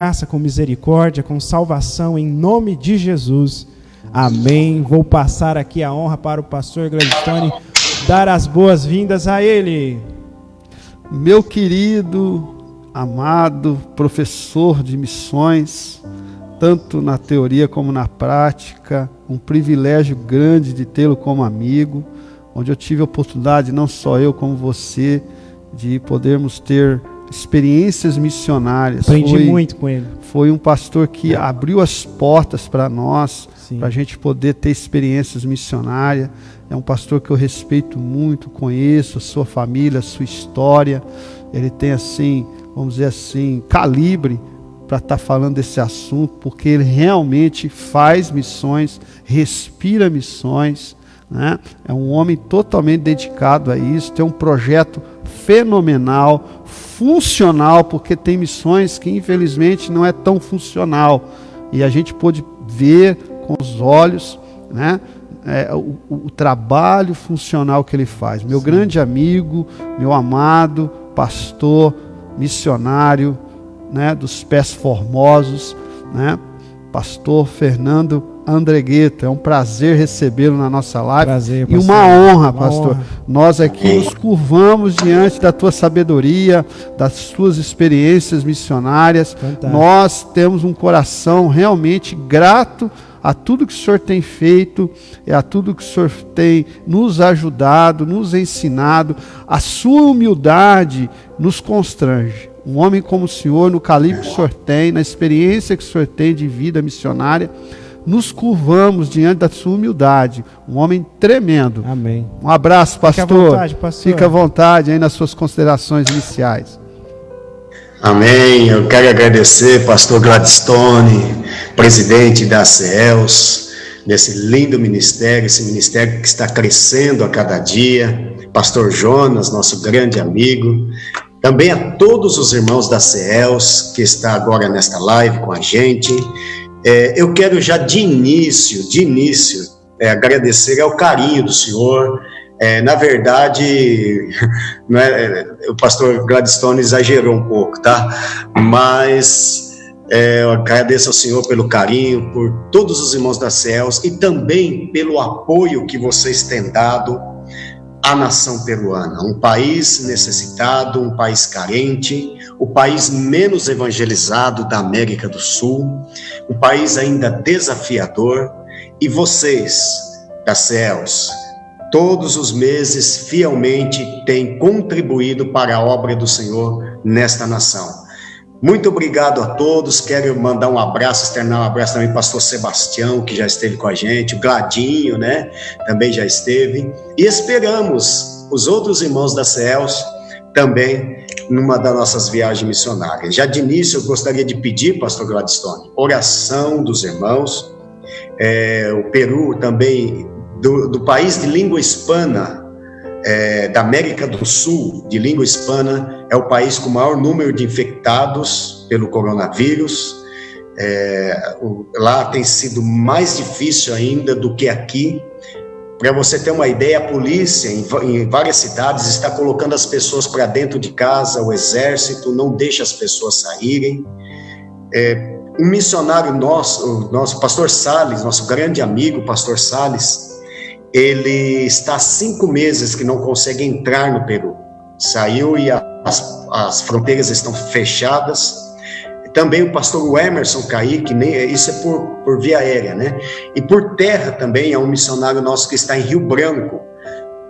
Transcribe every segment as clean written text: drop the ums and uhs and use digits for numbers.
graça, com misericórdia, com salvação, em nome de Jesus. Amém. Vou passar aqui a honra para o pastor Gladstone, dar as boas-vindas a ele. Meu querido, amado professor de missões, tanto na teoria como na prática, um privilégio grande de tê-lo como amigo, onde eu tive a oportunidade, não só eu como você, de podermos ter experiências missionárias. Aprendi muito com ele. Foi um pastor que abriu as portas para nós, para a gente poder ter experiências missionárias. É um pastor que eu respeito muito, conheço a sua família, a sua história. Ele tem, assim, vamos dizer assim, calibre para estar falando desse assunto, porque ele realmente faz missões, respira missões, né? É um homem totalmente dedicado a isso, tem um projeto fenomenal, funcional, porque tem missões que infelizmente não é tão funcional, e a gente pôde ver com os olhos, né, o trabalho funcional que ele faz. Meu grande amigo, meu amado pastor, missionário, né, dos pés formosos, né, pastor Fernando Andregueta. É um prazer recebê-lo na nossa live. Prazer, e uma honra, pastor. Nós aqui nos curvamos diante da tua sabedoria, das suas experiências missionárias. Fantástico. Nós temos um coração realmente grato a tudo que o Senhor tem feito, a tudo que o Senhor tem nos ajudado, nos ensinado. A sua humildade nos constrange. Um homem como o Senhor, no calibre que o Senhor tem, na experiência que o Senhor tem de vida missionária, nos curvamos diante da sua humildade. Um homem tremendo. Amém. Um abraço, pastor. Fica à vontade, pastor. Fica à vontade aí nas suas considerações iniciais. Amém. Eu quero agradecer, pastor Gladstone, presidente da CELS, desse lindo ministério, esse ministério que está crescendo a cada dia. Pastor Jonas, nosso grande amigo. Também a todos os irmãos da CELS, que está agora nesta live com a gente. Eu quero já de início, agradecer ao carinho do senhor. Na verdade, o pastor Gladstone exagerou um pouco, tá? Mas eu agradeço ao senhor pelo carinho, por todos os irmãos da CELS e também pelo apoio que vocês têm dado à nação peruana. Um país necessitado, um país carente, o país menos evangelizado da América do Sul, um país ainda desafiador, e vocês da CELS, todos os meses, fielmente, têm contribuído para a obra do Senhor nesta nação. Muito obrigado a todos. Quero mandar um abraço, externar um abraço também ao pastor Sebastião, que já esteve com a gente, o Gladinho, né, também já esteve, e esperamos os outros irmãos da CELS também numa das nossas viagens missionárias. Já de início eu gostaria de pedir, pastor Gladstone, oração dos irmãos. O Peru também, do país de língua hispana, da América do Sul, de língua hispana, é o país com o maior número de infectados pelo coronavírus. Lá tem sido mais difícil ainda do que aqui. Para você ter uma ideia, a polícia em várias cidades está colocando as pessoas para dentro de casa, o exército não deixa as pessoas saírem. Um missionário nosso pastor Salles, nosso grande amigo, pastor Salles, ele está há 5 meses que não consegue entrar no Peru. Saiu e as fronteiras estão fechadas. Também o pastor Emerson Kaique, isso é por via aérea, né? E por terra também é um missionário nosso que está em Rio Branco,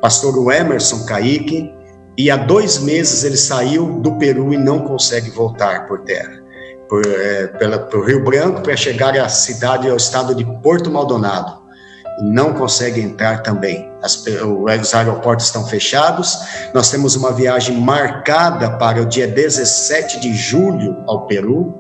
pastor Emerson Kaique, e há 2 meses ele saiu do Peru e não consegue voltar por terra, por Rio Branco, para chegar à cidade, ao estado de Porto Maldonado. Não consegue entrar também. Os aeroportos estão fechados. Nós temos uma viagem marcada para o dia 17 de julho ao Peru,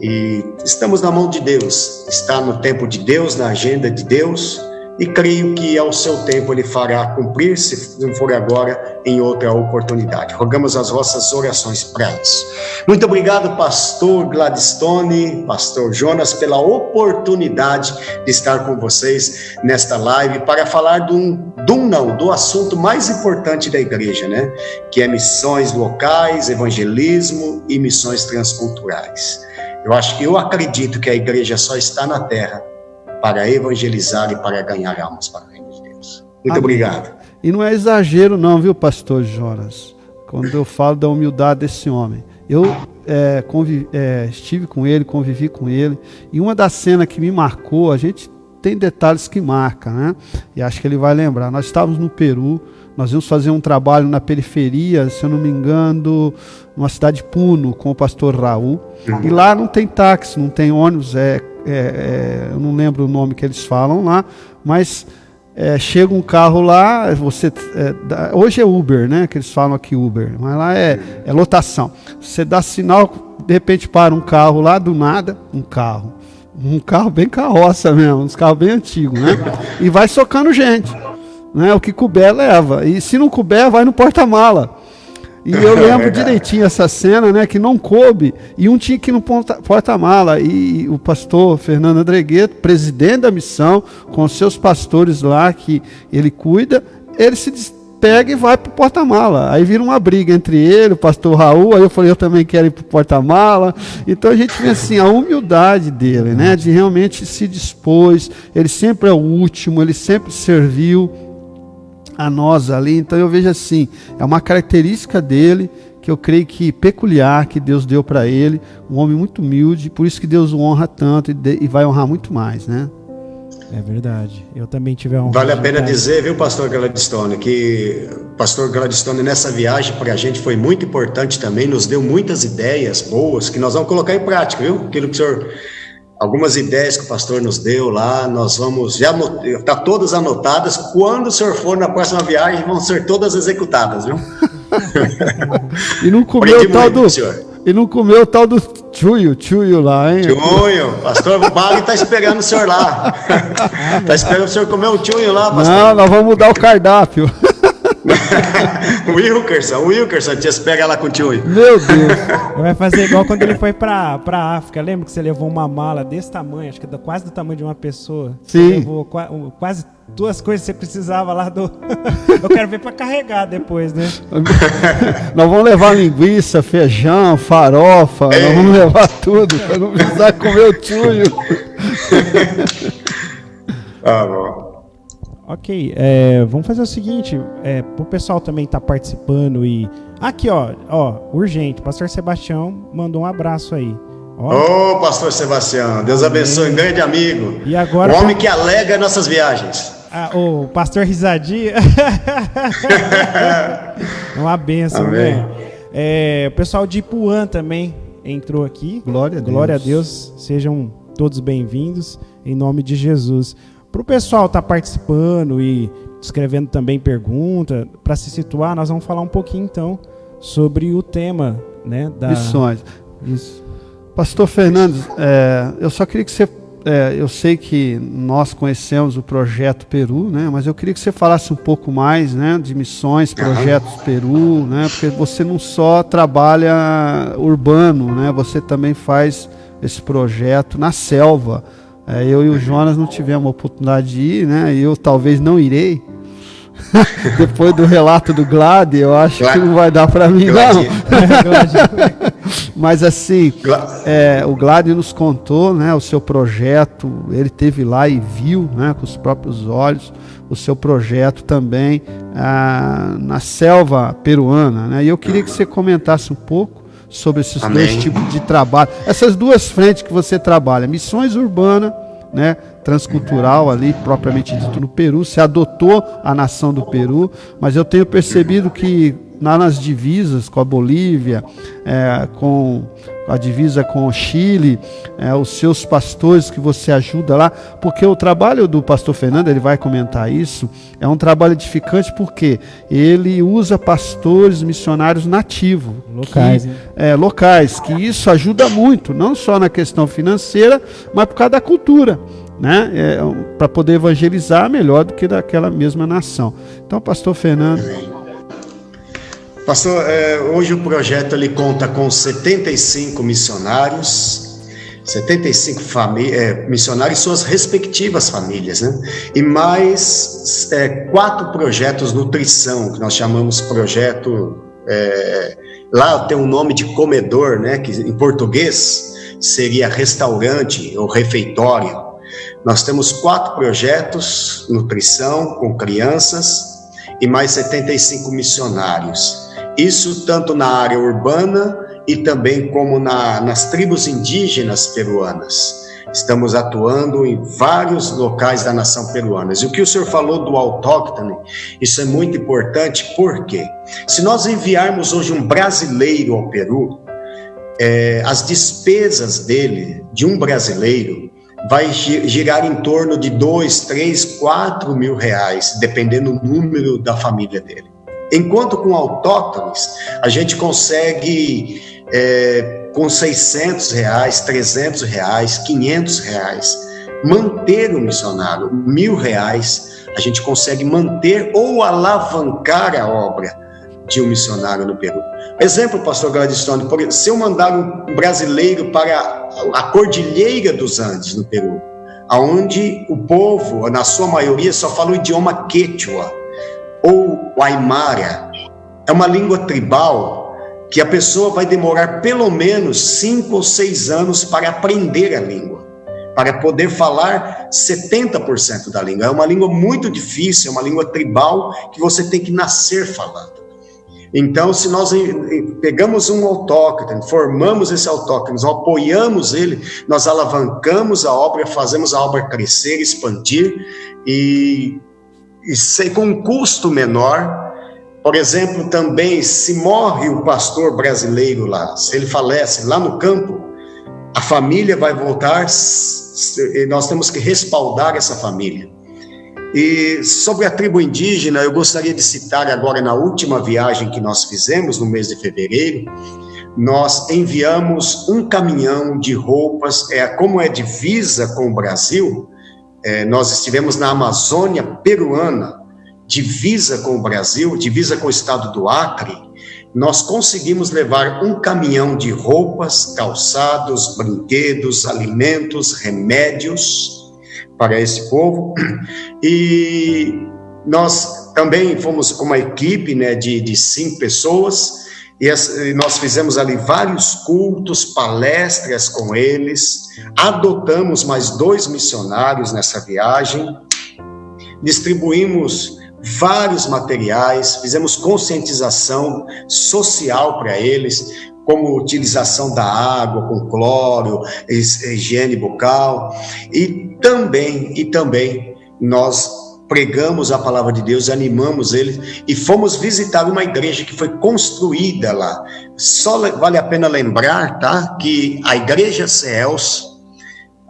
e estamos na mão de Deus, está no tempo de Deus, na agenda de Deus, e creio que ao seu tempo ele fará cumprir, se não for agora, em outra oportunidade. Rogamos as vossas orações para isso. Muito obrigado, pastor Gladstone, pastor Jonas, pela oportunidade de estar com vocês nesta live para falar do assunto mais importante da igreja, né? Que é missões locais, evangelismo e missões transculturais. Eu acredito que a igreja só está na terra para evangelizar e para ganhar almas para o reino de Deus. Muito obrigado. E não é exagero não, viu, pastor Jonas? Quando eu falo da humildade desse homem. Eu estive com ele, convivi com ele, e uma das cenas que me marcou, a gente tem detalhes que marcam, né? E acho que ele vai lembrar. Nós estávamos no Peru, nós íamos fazer um trabalho na periferia, se eu não me engano, numa cidade de Puno, com o pastor Raul. E lá não tem táxi, não tem ônibus, eu não lembro o nome que eles falam lá, mas chega um carro lá, hoje é Uber, né? Que eles falam aqui Uber, mas lá é lotação. Você dá sinal, de repente para um carro lá, do nada, um carro bem carroça mesmo, uns carros bem antigos, né? E vai socando gente, né? O que couber leva, e se não couber, vai no porta-mala. E eu lembro direitinho essa cena, né? Que não coube, e um tinha que ir no porta-mala, e o pastor Fernando Andregueto, presidente da missão, com seus pastores lá, que ele cuida, ele se pega e vai pro porta-mala. Aí vira uma briga entre ele, o pastor Raul, aí eu falei, eu também quero ir pro porta-mala. Então a gente vê assim, a humildade dele, né? De realmente se dispôs, ele sempre é o último, ele sempre serviu a nós ali. Então eu vejo assim, é uma característica dele, que eu creio que peculiar, que Deus deu para ele, um homem muito humilde, por isso que Deus o honra tanto e vai honrar muito mais, né? É verdade. Eu também tive a honra. Vale a pena dizer, viu, pastor Gladstone, que o pastor Gladstone nessa viagem para a gente foi muito importante também, nos deu muitas ideias boas que nós vamos colocar em prática, viu? Aquilo que o senhor, algumas ideias que o pastor nos deu lá, nós vamos, tá todas anotadas, quando o senhor for na próxima viagem, vão ser todas executadas, viu? E não comeu o tal do... E não comeu o tal do tchuio lá, hein? Tchuio, pastor Bali está esperando o senhor lá. Está esperando o senhor comer um tchuio lá, pastor. Não, nós vamos mudar o cardápio. O Wilkerson te pega lá com o tchuio. Meu Deus. Vai fazer igual quando ele foi pra África. Lembra que você levou uma mala desse tamanho, acho que quase do tamanho de uma pessoa? Sim. Você levou quase duas coisas que você precisava lá do... Eu quero ver pra carregar depois, né? Nós vamos levar linguiça, feijão, farofa, nós vamos levar tudo, pra não precisar comer o tchuio. Bom. Ok, vamos fazer o seguinte, pro pessoal também estar participando e... Aqui, ó, urgente, pastor Sebastião mandou um abraço aí. Ô, pastor Sebastião, Deus abençoe, grande amigo. E agora, o homem que alega nossas viagens. O pastor Risadia. Uma benção, né? O pessoal de Ipuã também entrou aqui. Glória a Deus. Glória a Deus, sejam todos bem-vindos, em nome de Jesus. Para o pessoal estar participando e escrevendo também pergunta, para se situar, nós vamos falar um pouquinho então sobre o tema, né, da missões. Isso. Pastor Fernando, eu só queria que você, eu sei que nós conhecemos o projeto Peru, né, mas eu queria que você falasse um pouco mais, né, de missões, projetos Peru, né, porque você não só trabalha urbano, né, você também faz esse projeto na selva. Eu e o Jonas não tivemos a oportunidade de ir, né? E eu talvez não irei. Depois do relato do Glad, eu acho que não vai dar para mim, não. Mas assim, o Glad nos contou, né, o seu projeto, ele esteve lá e viu, né, com os próprios olhos, o seu projeto também na selva peruana, né? E eu queria que você comentasse um pouco sobre esses dois tipos de trabalho, essas duas frentes que você trabalha, missões urbanas, né, transcultural ali, propriamente dito no Peru, você adotou a nação do Peru, mas eu tenho percebido que nas divisas com a Bolívia, com a divisa com o Chile, os seus pastores que você ajuda lá, porque o trabalho do pastor Fernando, ele vai comentar isso, é um trabalho edificante porque ele usa pastores missionários nativos, locais, que isso ajuda muito, não só na questão financeira, mas por causa da cultura, né? Para poder evangelizar melhor do que daquela mesma nação. Então, pastor Fernando. Pastor, hoje o projeto ele conta com 75 missionários, 75 missionários e suas respectivas famílias, né? E mais 4 projetos nutrição, que nós chamamos projeto, lá tem um nome de comedor, né? Que em português, seria restaurante ou refeitório. Nós temos 4 projetos, nutrição com crianças e mais 75 missionários. Isso tanto na área urbana e também como nas tribos indígenas peruanas. Estamos atuando em vários locais da nação peruana. E o que o senhor falou do autóctone, isso é muito importante, porque se nós enviarmos hoje um brasileiro ao Peru, as despesas dele, de um brasileiro, vai girar em torno de 2, 3, 4 mil reais, dependendo do número da família dele. Enquanto com autóctones, a gente consegue, com 600 reais, 300 reais, 500 reais, manter o missionário. 1.000 reais, a gente consegue manter ou alavancar a obra de um missionário no Peru. Exemplo, pastor Gladstone, se eu mandar um brasileiro para a Cordilheira dos Andes, no Peru, onde o povo, na sua maioria, só fala o idioma quechua, ou o aimara, é uma língua tribal que a pessoa vai demorar pelo menos 5 ou 6 anos para aprender a língua, para poder falar 70% da língua. É uma língua muito difícil, é uma língua tribal que você tem que nascer falando. Então, se nós pegamos um autóctone, formamos esse autóctone, apoiamos ele, nós alavancamos a obra, fazemos a obra crescer, expandir e com um custo menor. Por exemplo, também, se morre o pastor brasileiro lá, se ele falece lá no campo, a família vai voltar e nós temos que respaldar essa família. E sobre a tribo indígena, eu gostaria de citar agora, na última viagem que nós fizemos, no mês de fevereiro, nós enviamos um caminhão de roupas, como é divisa com o Brasil, nós estivemos na Amazônia peruana, divisa com o Brasil, divisa com o estado do Acre. Nós conseguimos levar um caminhão de roupas, calçados, brinquedos, alimentos, remédios para esse povo. E nós também fomos com uma equipe, né, de 5 pessoas, e nós fizemos ali vários cultos, palestras com eles, adotamos mais 2 missionários nessa viagem, distribuímos vários materiais, fizemos conscientização social para eles, como utilização da água com cloro, higiene bucal, e também nós pregamos a palavra de Deus, animamos eles, e fomos visitar uma igreja que foi construída lá. Só vale a pena lembrar, tá, que a Igreja Céus,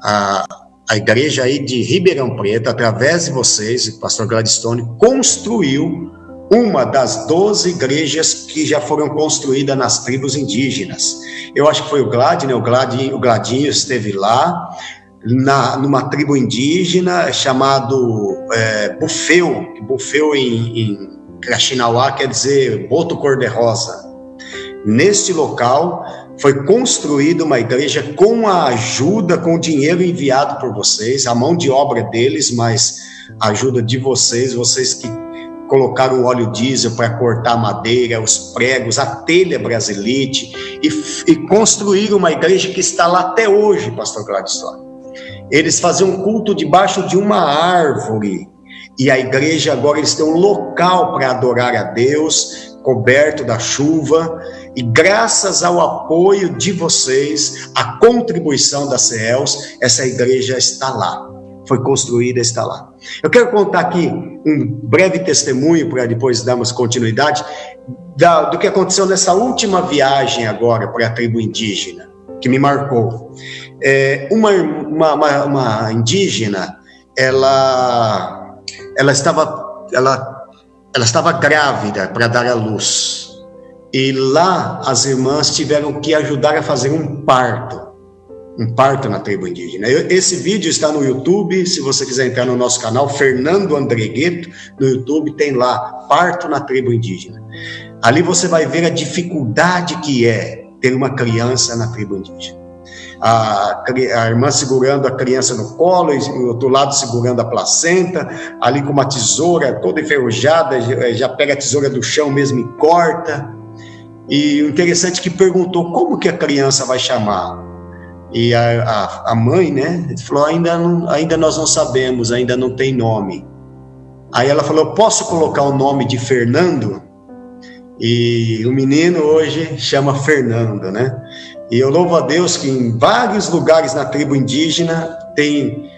a igreja aí de Ribeirão Preto, através de vocês, o pastor Gladstone, construiu uma das 12 igrejas que já foram construídas nas tribos indígenas. Eu acho que foi o Gladinho esteve lá, numa tribo indígena chamado Bufeu em Craxinauá, quer dizer boto cor-de-rosa. Neste local foi construída uma igreja com a ajuda, com o dinheiro enviado por vocês, a mão de obra deles, mas a ajuda de vocês que colocaram o óleo diesel para cortar madeira, os pregos, a telha brasilite, e construíram uma igreja que está lá até hoje, pastor Gladstone. Eles faziam um culto debaixo de uma árvore, e a igreja agora eles têm um local para adorar a Deus, coberto da chuva, e graças ao apoio de vocês, a contribuição da CELS, essa igreja está lá, foi construída, está lá. Eu quero contar aqui um breve testemunho, para depois darmos continuidade, do que aconteceu nessa última viagem agora para a tribo indígena, que me marcou. Uma indígena, ela estava grávida para dar à luz, e lá as irmãs tiveram que ajudar a fazer um parto na tribo indígena. Esse vídeo está no YouTube, se você quiser entrar no nosso canal, Fernando Andregueto, no YouTube tem lá, parto na tribo indígena. Ali você vai ver a dificuldade que é ter uma criança na tribo indígena. A irmã segurando a criança no colo, e do outro lado segurando a placenta, ali com uma tesoura toda enferrujada, já pega a tesoura do chão mesmo e corta. E o interessante é que perguntou como que a criança vai chamar. E a mãe, né, falou, ainda nós não sabemos, ainda não tem nome. Aí ela falou, posso colocar o nome de Fernando? E o menino hoje chama Fernando, né? E eu louvo a Deus que em vários lugares na tribo indígena tem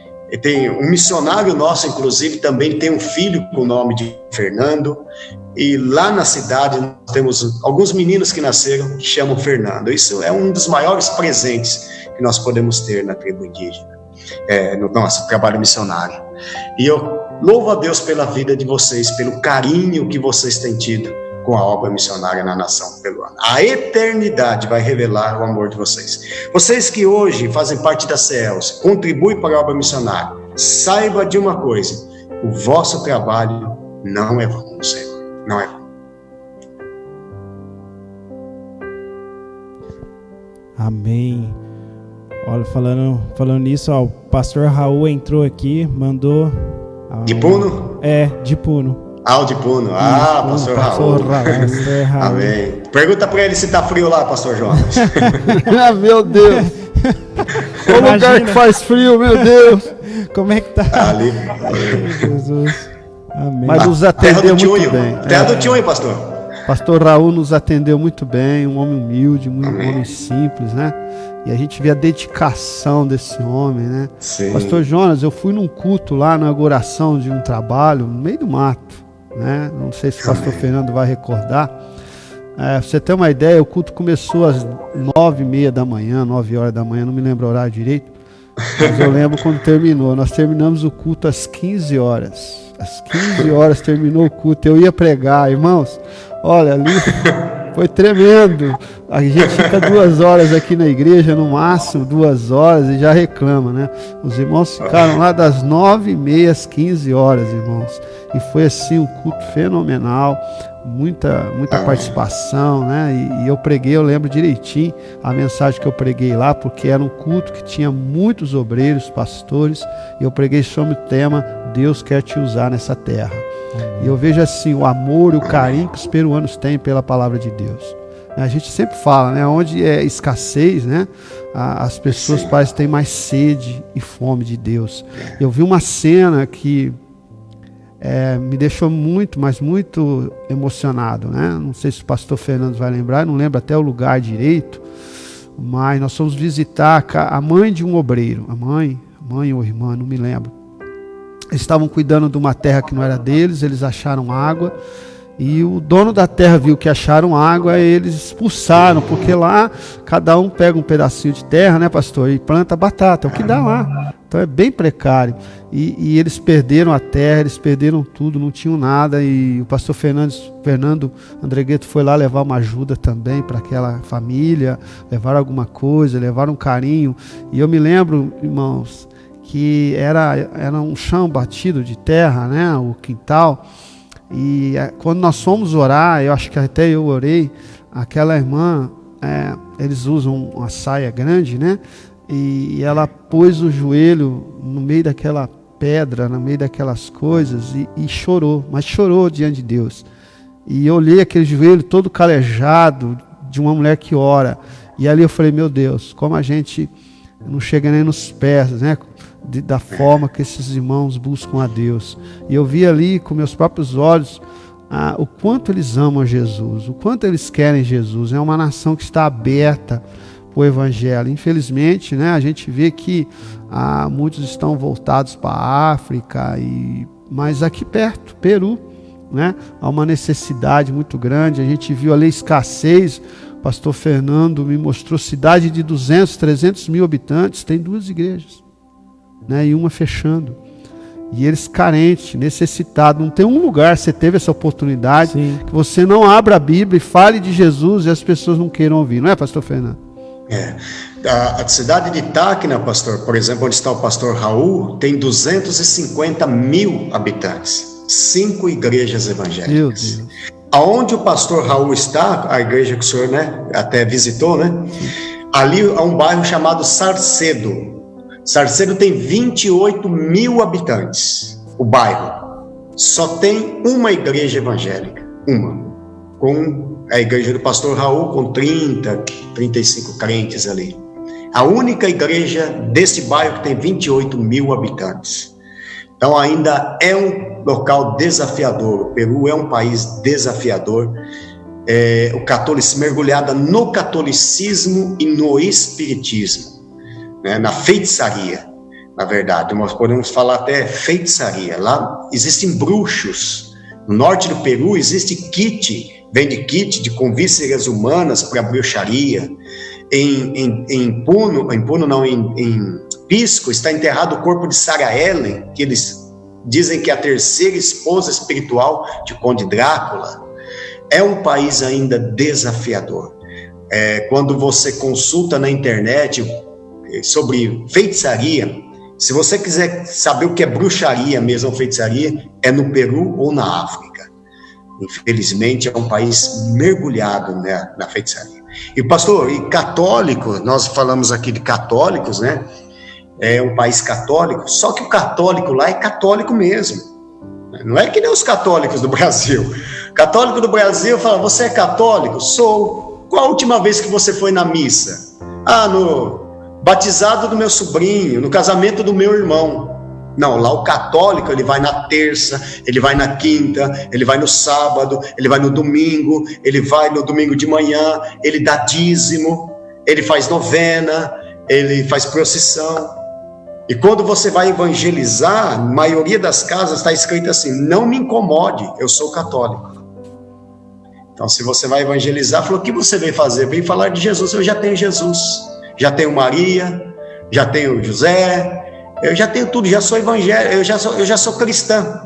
um missionário nosso, inclusive, também tem um filho com o nome de Fernando. E lá na cidade nós temos alguns meninos que nasceram que chamam Fernando. Isso é um dos maiores presentes que nós podemos ter na tribo indígena, no nosso trabalho missionário. E eu louvo a Deus pela vida de vocês, pelo carinho que vocês têm tido com a obra missionária na nação peruana. A eternidade vai revelar o amor de vocês. Vocês que hoje fazem parte da CELS, contribuem para a obra missionária, saiba de uma coisa, o vosso trabalho não é vão, Senhor, não é vão. Amém. Olha, falando nisso, ó, o pastor Raul entrou aqui, mandou... De Puno? De Puno. O de Puno. Pastor Raul. Amém. Pergunta para ele se está frio lá, pastor Jonas. Meu Deus. O lugar que faz frio, meu Deus. Como é que tá? Ali. Jesus. Amém. Mas nos atendeu muito bem. Terra do Tio, hein, pastor? Pastor Raul nos atendeu muito bem, um homem humilde, um homem simples, né? E a gente vê a dedicação desse homem, né? Sim. Pastor Jonas, eu fui num culto lá, na inauguração de um trabalho, no meio do mato, né? Não sei se o pastor Fernando vai recordar. Pra você ter uma ideia, o culto começou às 9h30 da manhã, 9 horas da manhã, não me lembro o horário direito, mas eu lembro quando terminou. Nós terminamos o culto às 15 horas. Às 15 horas terminou o culto, eu ia pregar, irmãos. Olha, ali foi tremendo. A gente fica 2 horas aqui na igreja, no máximo 2 horas, e já reclama, né? Os irmãos ficaram lá das 9h30 às 15 horas, irmãos. E foi assim um culto fenomenal, muita participação, né? E eu preguei, eu lembro direitinho a mensagem que eu preguei lá, porque era um culto que tinha muitos obreiros, pastores, e eu preguei sobre o tema Deus quer te usar nessa terra. E eu vejo assim o amor e o carinho que os peruanos têm pela palavra de Deus. A gente sempre fala, né? Onde é escassez, né? As pessoas parecem que têm mais sede e fome de Deus. Eu vi uma cena que me deixou muito, mas muito emocionado, né? Não sei se o pastor Fernando vai lembrar, não lembro até o lugar direito, mas nós fomos visitar a mãe de um obreiro, a mãe ou irmã, não me lembro. Eles estavam cuidando de uma terra que não era deles, eles acharam água, e o dono da terra viu que acharam água, e eles expulsaram, porque lá cada um pega um pedacinho de terra, né, pastor, e planta batata, é o que dá lá. Então é bem precário. E eles perderam a terra, eles perderam tudo, não tinham nada, e o pastor Fernando Andregueto foi lá levar uma ajuda também para aquela família, levaram alguma coisa, levaram um carinho. E eu me lembro, irmãos, que era um chão batido de terra, né, o quintal, e quando nós fomos orar, eu acho que até eu orei, aquela irmã, eles usam uma saia grande, né, e ela pôs o joelho no meio daquela pedra, no meio daquelas coisas, e chorou, mas chorou diante de Deus. E eu olhei aquele joelho todo calejado de uma mulher que ora, e ali eu falei, meu Deus, como a gente não chega nem nos pés, né, da forma que esses irmãos buscam a Deus. E eu vi ali com meus próprios olhos o quanto eles amam Jesus, o quanto eles querem Jesus. É uma nação que está aberta para o Evangelho. Infelizmente, né, a gente vê que muitos estão voltados para a África, mas aqui perto, Peru, né, há uma necessidade muito grande. A gente viu ali escassez. O pastor Fernando me mostrou cidade de 200, 300 mil habitantes, tem 2 igrejas, né, e uma fechando. E eles carentes, necessitados, não tem um lugar, você teve essa oportunidade, sim, que você não abra a Bíblia e fale de Jesus e as pessoas não queiram ouvir, não é, pastor Fernando? A cidade de Tacna, pastor, por exemplo, onde está o pastor Raul, tem 250 mil habitantes, 5 igrejas evangélicas. Meu Deus. Aonde o pastor Raul está, a igreja que o senhor, né, até visitou, né? Ali há um bairro chamado Sarcedo. Sarcedo tem 28 mil habitantes, o bairro. Só tem uma igreja evangélica, com a igreja do pastor Raul, com 30, 35 crentes ali. A única igreja desse bairro que tem 28 mil habitantes. Então ainda é um local desafiador. O Peru é um país desafiador. O catolicismo, mergulhada no catolicismo e no espiritismo, né? Na feitiçaria, na verdade, nós podemos falar até feitiçaria. Lá existem bruxos. No norte do Peru existe vende kit de com vísceras humanas para bruxaria. Em Pisco está enterrado o corpo de Sarah Ellen, que eles dizem que é a terceira esposa espiritual de Conde Drácula. É um país ainda desafiador. Quando você consulta na internet sobre feitiçaria, se você quiser saber o que é bruxaria mesmo, ou feitiçaria, é no Peru ou na África. Infelizmente, é um país mergulhado, né, na feitiçaria. E pastor, e católico, nós falamos aqui de católicos, né? É um país católico, só que o católico lá é católico mesmo. Não é que nem os católicos do Brasil. Católico do Brasil fala, você é católico? Sou. Qual a última vez que você foi na missa? No batizado do meu sobrinho, no casamento do meu irmão. Não, lá o católico, ele vai na terça, ele vai na quinta, ele vai no sábado, ele vai no domingo, ele vai no domingo de manhã, ele dá dízimo, ele faz novena, ele faz procissão. E quando você vai evangelizar, a maioria das casas está escrito assim, não me incomode, eu sou católico. Então, se você vai evangelizar, falou, o que você veio fazer? Veio falar de Jesus. Eu já tenho Jesus, já tenho Maria, já tenho José, eu já tenho tudo, já sou evangélico, eu já sou cristã.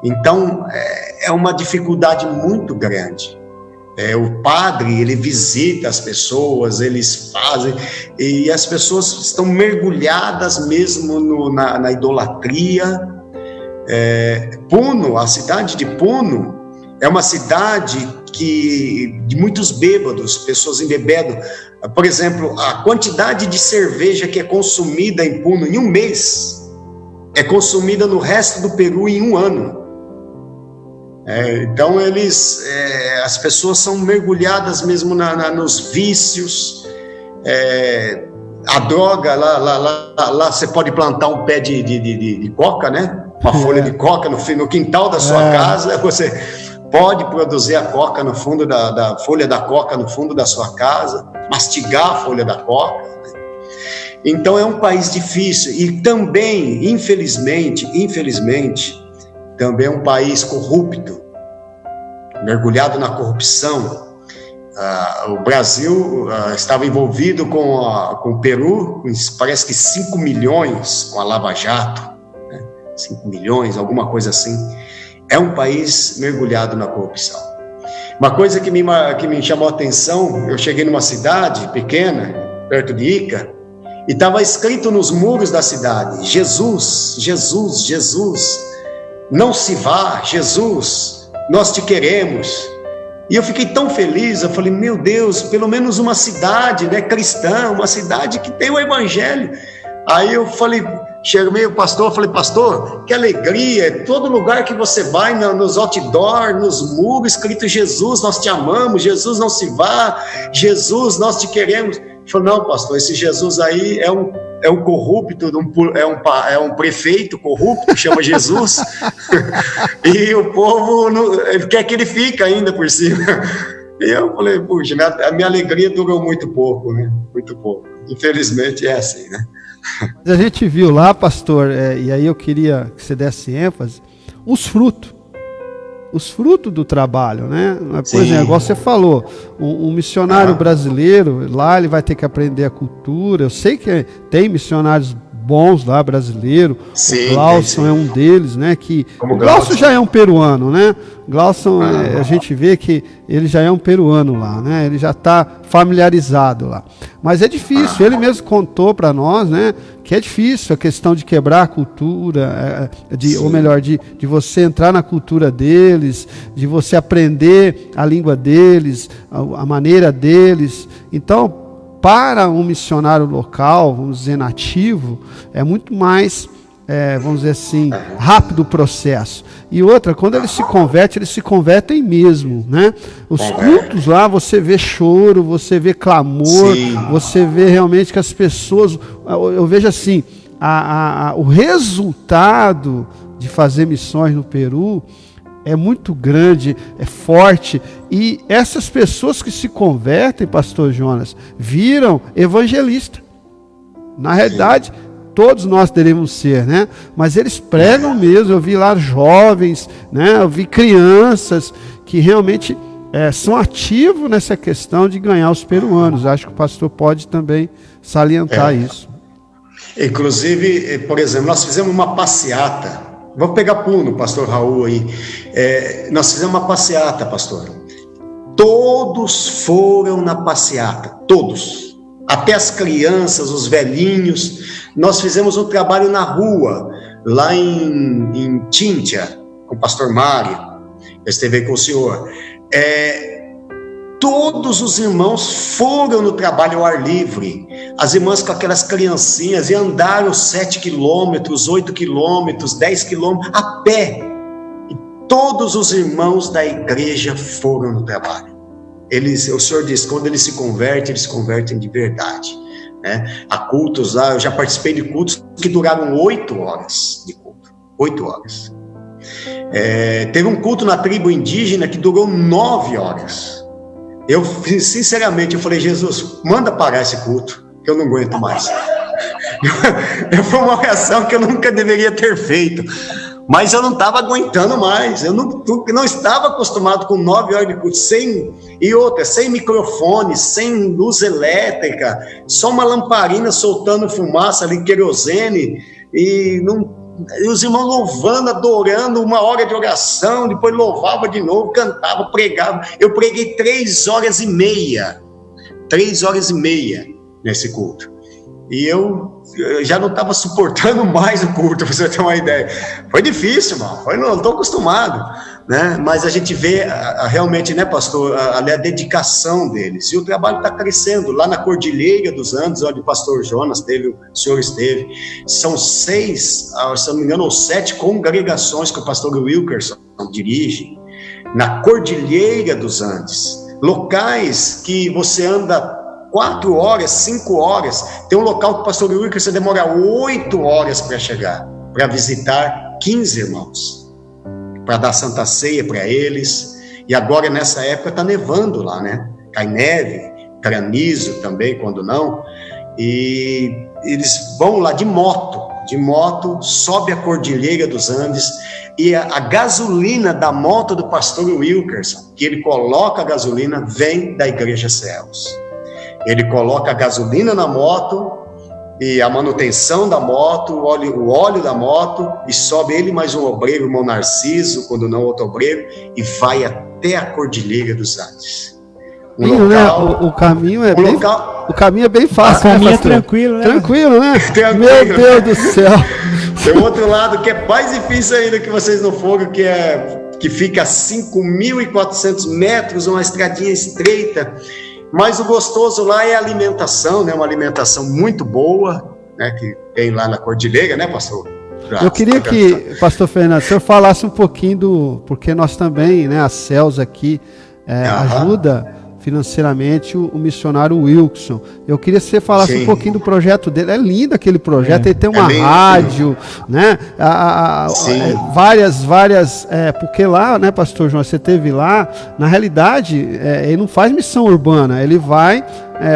Então, é uma dificuldade muito grande. O padre, ele visita as pessoas, eles fazem, e as pessoas estão mergulhadas mesmo na idolatria. Puno, a cidade de Puno, é uma cidade de muitos bêbados, pessoas embebedam. Por exemplo, a quantidade de cerveja que é consumida em Puno em um mês é consumida no resto do Peru em um ano. Então as pessoas são mergulhadas mesmo nos vícios. A droga, lá você pode plantar um pé de coca, né? Uma folha de coca no quintal da sua casa, você pode produzir a coca no fundo da folha da coca no fundo da sua casa, mastigar a folha da coca. Então é um país difícil e também, infelizmente, também é um país corrupto, mergulhado na corrupção. O Brasil estava envolvido com o Peru, parece que 5 milhões com a Lava Jato, né? 5 milhões, alguma coisa assim. É um país mergulhado na corrupção. Uma coisa que me chamou a atenção, eu cheguei numa cidade pequena, perto de Ica, e estava escrito nos muros da cidade, Jesus, Jesus, Jesus, não se vá, Jesus, nós te queremos. E eu fiquei tão feliz, eu falei, meu Deus, pelo menos uma cidade, né, cristã, uma cidade que tem o evangelho. Aí eu falei, cheguei o pastor, falei, pastor, que alegria, todo lugar que você vai, nos outdoor, nos muros, escrito Jesus, nós te amamos, Jesus não se vá, Jesus, nós te queremos. Ele falou, não, pastor, esse Jesus aí é um corrupto, é um prefeito corrupto, chama Jesus, e o povo ele quer que ele fique ainda por cima. E eu falei, puxa, a minha alegria durou muito pouco, né? Muito pouco. Infelizmente é assim, né? A gente viu lá, pastor, e aí eu queria que você desse ênfase, os frutos do trabalho, né? Por exemplo, igual você falou, um missionário brasileiro, lá ele vai ter que aprender a cultura. Eu sei que tem missionários bons lá, brasileiro. Sim, o Glauson é um deles, né? O Glauson já é um peruano, né? Glauson, a gente vê que ele já é um peruano lá, né? Ele já está familiarizado lá. Mas é difícil, ele mesmo contou para nós, né? Que é difícil a questão de quebrar a cultura, ou melhor, de você entrar na cultura deles, de você aprender a língua deles, a maneira deles. Então, para um missionário local, vamos dizer, nativo, é muito mais vamos dizer assim, rápido o processo. E outra, quando eles se convertem mesmo, né? Os cultos lá, você vê choro, você vê clamor, você vê realmente que as pessoas, eu vejo assim, o resultado de fazer missões no Peru é muito grande, é forte, e essas pessoas que se convertem, pastor Jonas, viram evangelista. Na realidade, todos nós devemos ser, né? Mas eles pregam mesmo. Eu vi lá jovens, né? Eu vi crianças que realmente são ativos nessa questão de ganhar os peruanos. Acho que o pastor pode também salientar isso. Inclusive, por exemplo, nós fizemos uma passeata. Vamos pegar Puno, pastor Raul aí. Nós fizemos uma passeata, pastor. Todos foram na passeata, todos. Até as crianças, os velhinhos. Nós fizemos um trabalho na rua, lá em Tintia, com o pastor Mário. Eu esteve aí com o senhor. Todos os irmãos foram no trabalho ao ar livre. As irmãs com aquelas criancinhas e andaram 7 quilômetros, 8 quilômetros, 10 quilômetros, a pé. E todos os irmãos da igreja foram no trabalho. O senhor diz, quando eles se convertem de verdade. Né? Há cultos lá, eu já participei de cultos que duraram 8 horas de culto. 8 horas. Teve um culto na tribo indígena que durou 9 horas. Eu, sinceramente, eu falei, Jesus, manda parar esse culto, que eu não aguento mais. Foi uma oração que eu nunca deveria ter feito. Mas eu não estava aguentando mais, eu não estava acostumado com 9 horas de culto, sem microfone, sem luz elétrica, só uma lamparina soltando fumaça ali, querosene, e os irmãos louvando, adorando, 1 hora de oração, depois louvava de novo, cantava, pregava. Eu preguei 3 horas e meia nesse culto. E eu já não estava suportando mais o culto, para você ter uma ideia. Foi difícil, irmão. Não estou acostumado, né? Mas a gente vê realmente, né, pastor, a dedicação deles. E o trabalho está crescendo. Lá na Cordilheira dos Andes, onde o pastor Jonas esteve, o senhor esteve, são 6, se não me engano, ou 7 congregações que o pastor Wilkerson dirige, na Cordilheira dos Andes. Locais que você anda 4 horas, 5 horas. Tem um local que o pastor Wilkerson demora 8 horas para chegar, para visitar 15 irmãos, para dar Santa Ceia para eles. E agora, nessa época, está nevando lá, né? Cai neve, granizo também, quando não. E eles vão lá de moto, sobe a Cordilheira dos Andes, e a gasolina da moto do pastor Wilkerson, que ele coloca a gasolina, vem da Igreja Céus. Ele coloca a gasolina na moto e a manutenção da moto, o óleo da moto, e sobe ele mais um obreiro, o irmão Narciso, quando não outro obreiro, e vai até a Cordilheira dos Andes. O caminho é bem fácil. O caminho é tranquilo, né? Tranquilo, né? Meu Deus do céu. Tem um outro lado que é mais difícil ainda, que vocês não foram, que fica a 5.400 metros, uma estradinha estreita. Mas o gostoso lá é a alimentação, né? Uma alimentação muito boa, né? Que tem lá na Cordilheira, né, pastor? Eu queria que, pastor Fernando, o senhor falasse um pouquinho porque nós também, né, a CELS aqui ajuda financeiramente o missionário Wilkerson. Eu queria que você falasse um pouquinho do projeto dele. É lindo aquele projeto, ele tem uma rádio, né? Várias, porque lá, né, pastor João, você esteve lá, na realidade, ele não faz missão urbana, ele vai,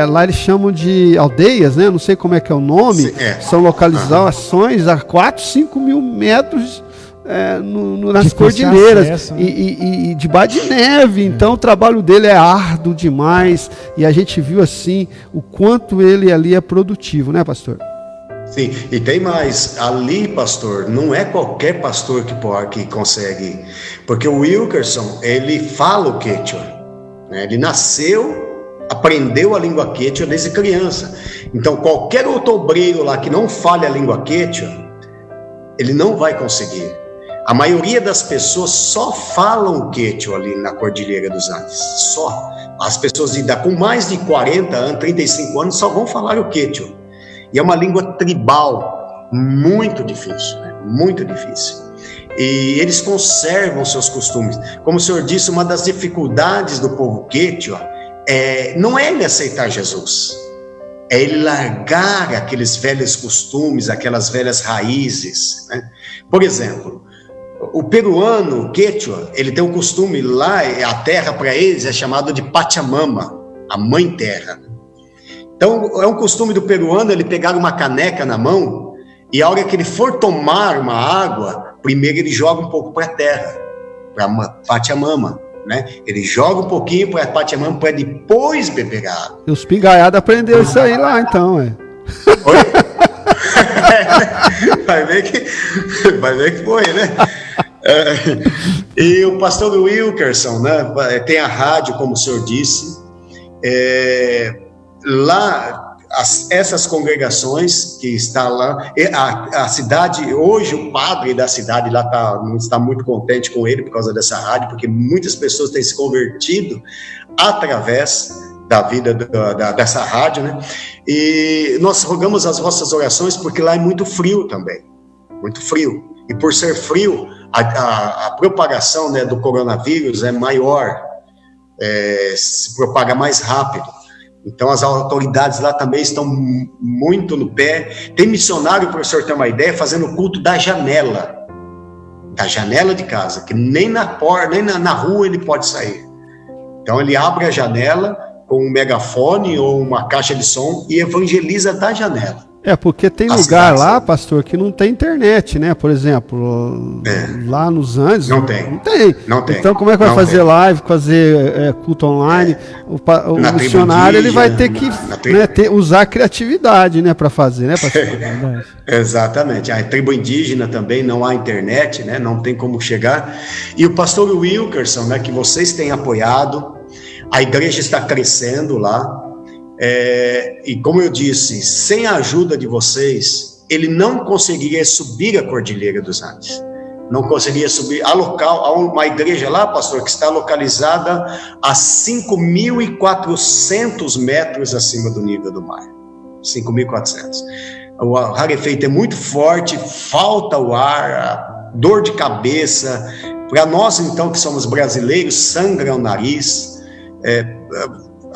lá eles chamam de aldeias, né? Não sei como é que é o nome, são localizações a 4, 5 mil metros nas cordilheiras e debaixo de neve. Então o trabalho dele é árduo demais, e a gente viu assim o quanto ele ali é produtivo, né, pastor? Sim, e tem mais, ali, pastor, não é qualquer pastor que consegue, porque o Wilkerson, ele fala o Quechua, né? Ele aprendeu a língua Quechua desde criança. Então qualquer outro obreiro lá que não fale a língua Quechua, ele não vai conseguir. A maioria das pessoas só falam Quechua ali na Cordilheira dos Andes. Só. As pessoas com mais de 40 anos, 35 anos, só vão falar o Quechua. E é uma língua tribal, muito difícil, né? Muito difícil. E eles conservam seus costumes. Como o senhor disse, uma das dificuldades do povo Quechua não é ele aceitar Jesus, é ele largar aqueles velhos costumes, aquelas velhas raízes, né? Por exemplo, o peruano, o Quechua, ele tem um costume lá, a terra para eles é chamada de Pachamama, a mãe terra. Então, é um costume do peruano ele pegar uma caneca na mão e a hora que ele for tomar uma água, primeiro ele joga um pouco para a terra, para Pachamama, né? Ele joga um pouquinho para Pachamama para depois beber a água. E os pingaiados aprenderam isso aí lá, então, Oi? Vai ver que foi, né? E o pastor Wilkerson, né? Tem a rádio, como o senhor disse. Lá, essas congregações que está lá, a cidade, hoje o padre da cidade lá não está muito contente com ele por causa dessa rádio, porque muitas pessoas têm se convertido através da vida dessa rádio, né? E nós rogamos as vossas orações porque lá é muito frio também, muito frio. E por ser frio, a propagação, né, do coronavírus é maior, se propaga mais rápido. Então as autoridades lá também estão muito no pé. Tem missionário, para o senhor ter uma ideia, fazendo o culto da janela de casa, que nem na porta, nem na rua ele pode sair. Então ele abre a janela com um megafone ou uma caixa de som e evangeliza da janela. Porque tem lugar lá, pastor, que não tem internet, né? Por exemplo, lá nos Andes. Não tem. Então, como é que vai fazer live, fazer culto online? O missionário ele vai ter que usar a criatividade, né, para fazer, né, pastor? Exatamente. A tribo indígena também não há internet, né? Não tem como chegar. E o pastor Wilkerson, né, que vocês têm apoiado, a igreja está crescendo lá. E como eu disse, sem a ajuda de vocês, ele não conseguiria subir a Cordilheira dos Andes, não conseguiria subir. Há uma igreja lá, pastor, que está localizada a 5.400 metros acima do nível do mar, 5.400. O rarefeito é muito forte, falta o ar, dor de cabeça. Para nós, então, que somos brasileiros, sangra o nariz,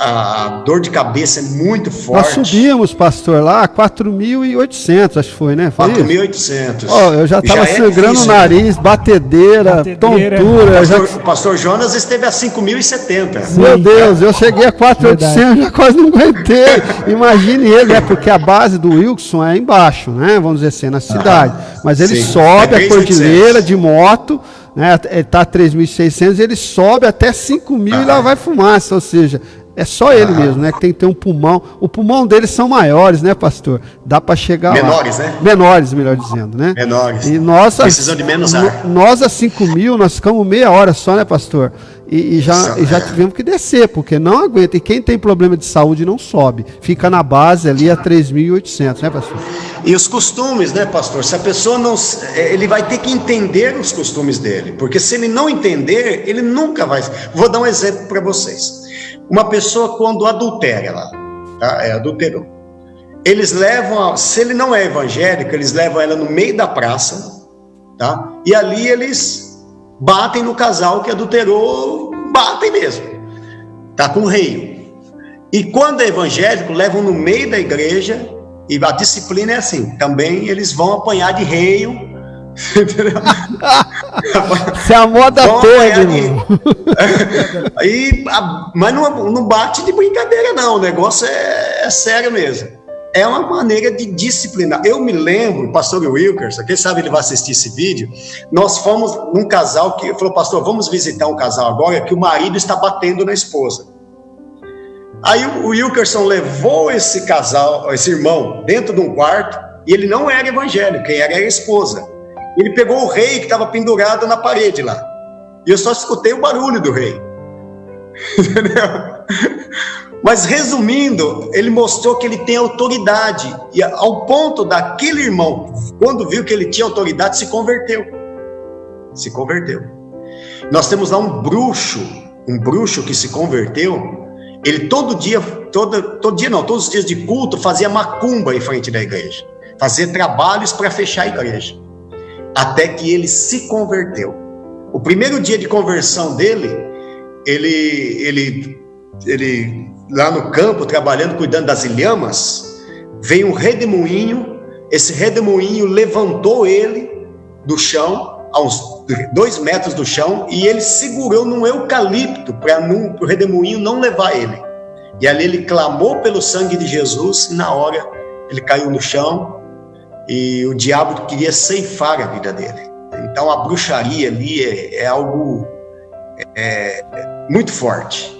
a dor de cabeça é muito forte. Nós subimos, pastor, lá 4.800, acho que foi, né? 4.800. Eu já estava sangrando o nariz, batedeira. Tontura. O pastor Jonas esteve a 5.070. Meu Deus, eu cheguei a 4.800, já quase não aguentei. Imagine ele, né? Porque a base do Wilkerson é embaixo, né? Vamos dizer assim, na cidade. Mas ele sobe a cordilheira de moto, né? Ele está a 3.600, ele sobe até 5.000 e lá vai fumaça, ou seja... É só ele mesmo, né? Que tem que ter um pulmão. O pulmão deles são maiores, né, pastor? Dá para chegar menores, lá. Né? Menores, melhor dizendo, né? Menores. E nós, precisam de menos ar. Nós a 5.000, nós ficamos meia hora só, né, pastor? E já tivemos que descer, porque não aguenta. E quem tem problema de saúde não sobe. Fica na base ali a 3.800, né, pastor? E os costumes, né, pastor? Se a pessoa não... Ele vai ter que entender os costumes dele. Porque se ele não entender, ele nunca vai... Vou dar um exemplo para vocês. Uma pessoa quando adultera lá, tá? Adulterou. Eles levam, se ele não é evangélico, eles levam ela no meio da praça, tá? E ali eles batem no casal que adulterou, batem mesmo, tá? Com o rei. E quando é evangélico, levam no meio da igreja, e a disciplina é assim, também eles vão apanhar de reio. Isso é a moda toda, mas não bate de brincadeira não, o negócio é sério mesmo, é uma maneira de disciplinar. Eu me lembro, pastor Wilkerson, quem sabe ele vai assistir esse vídeo, nós fomos num casal que falou, pastor, vamos visitar um casal agora que o marido está batendo na esposa. Aí o Wilkerson levou esse casal, esse irmão, dentro de um quarto, e ele não era evangélico, quem era a esposa. Ele pegou o rei que estava pendurado na parede lá. E eu só escutei o barulho do rei. Entendeu? Mas resumindo, ele mostrou que ele tem autoridade. E ao ponto daquele irmão, quando viu que ele tinha autoridade, se converteu. Se converteu. Nós temos lá um bruxo que se converteu. Ele todos os dias de culto fazia macumba em frente da igreja. fazer trabalhos para fechar a igreja, até que ele se converteu. O primeiro dia de conversão dele, ele lá no campo, trabalhando, cuidando das ilhamas, veio um redemoinho. Esse redemoinho levantou ele do chão, a uns 2 metros do chão, e ele segurou num eucalipto para o redemoinho não levar ele. E ali ele clamou pelo sangue de Jesus, e na hora ele caiu no chão, e o diabo queria ceifar a vida dele. Então a bruxaria ali é algo muito forte,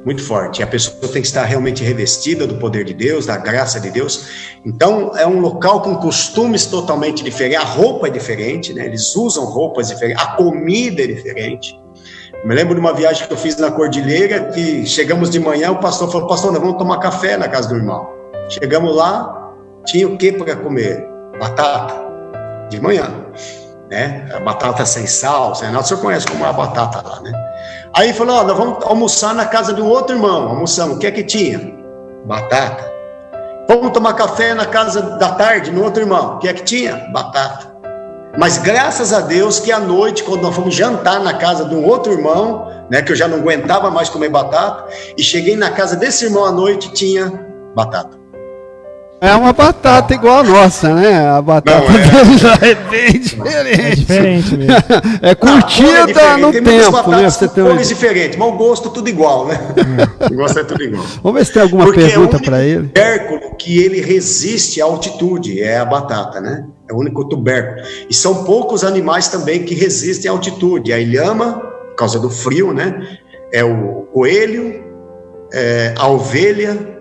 muito forte. A pessoa tem que estar realmente revestida do poder de Deus, da graça de Deus. Então é um local com costumes totalmente diferentes, a roupa é diferente, né? Eles usam roupas diferentes, a comida é diferente. Me lembro de uma viagem que eu fiz na Cordilheira, que chegamos de manhã, o pastor falou: pastor, nós vamos tomar café na casa do irmão. Chegamos lá, tinha o que para comer? Batata, de manhã, né? A batata sem sal, sem nada. O senhor conhece como é a batata lá, né? Aí falou: nós vamos almoçar na casa de um outro irmão. Almoçamos, o que é que tinha? Batata. Vamos tomar café na casa da tarde, no outro irmão, o que é que tinha? Batata. Mas graças a Deus que à noite, quando nós fomos jantar na casa de um outro irmão, né, que eu já não aguentava mais comer batata, e cheguei na casa desse irmão à noite, tinha batata. É uma batata igual a nossa, né? A batata deles é bem diferente. É diferente mesmo. É curtida no tempo, né? Você tem cores diferentes, mas o gosto tudo igual, né? O gosto é tudo igual. Vamos ver se tem alguma pergunta para ele. O tubérculo que ele resiste à altitude é a batata, né? É o único tubérculo. E são poucos animais também que resistem à altitude. A ilhama, por causa do frio, né? É o coelho, a ovelha.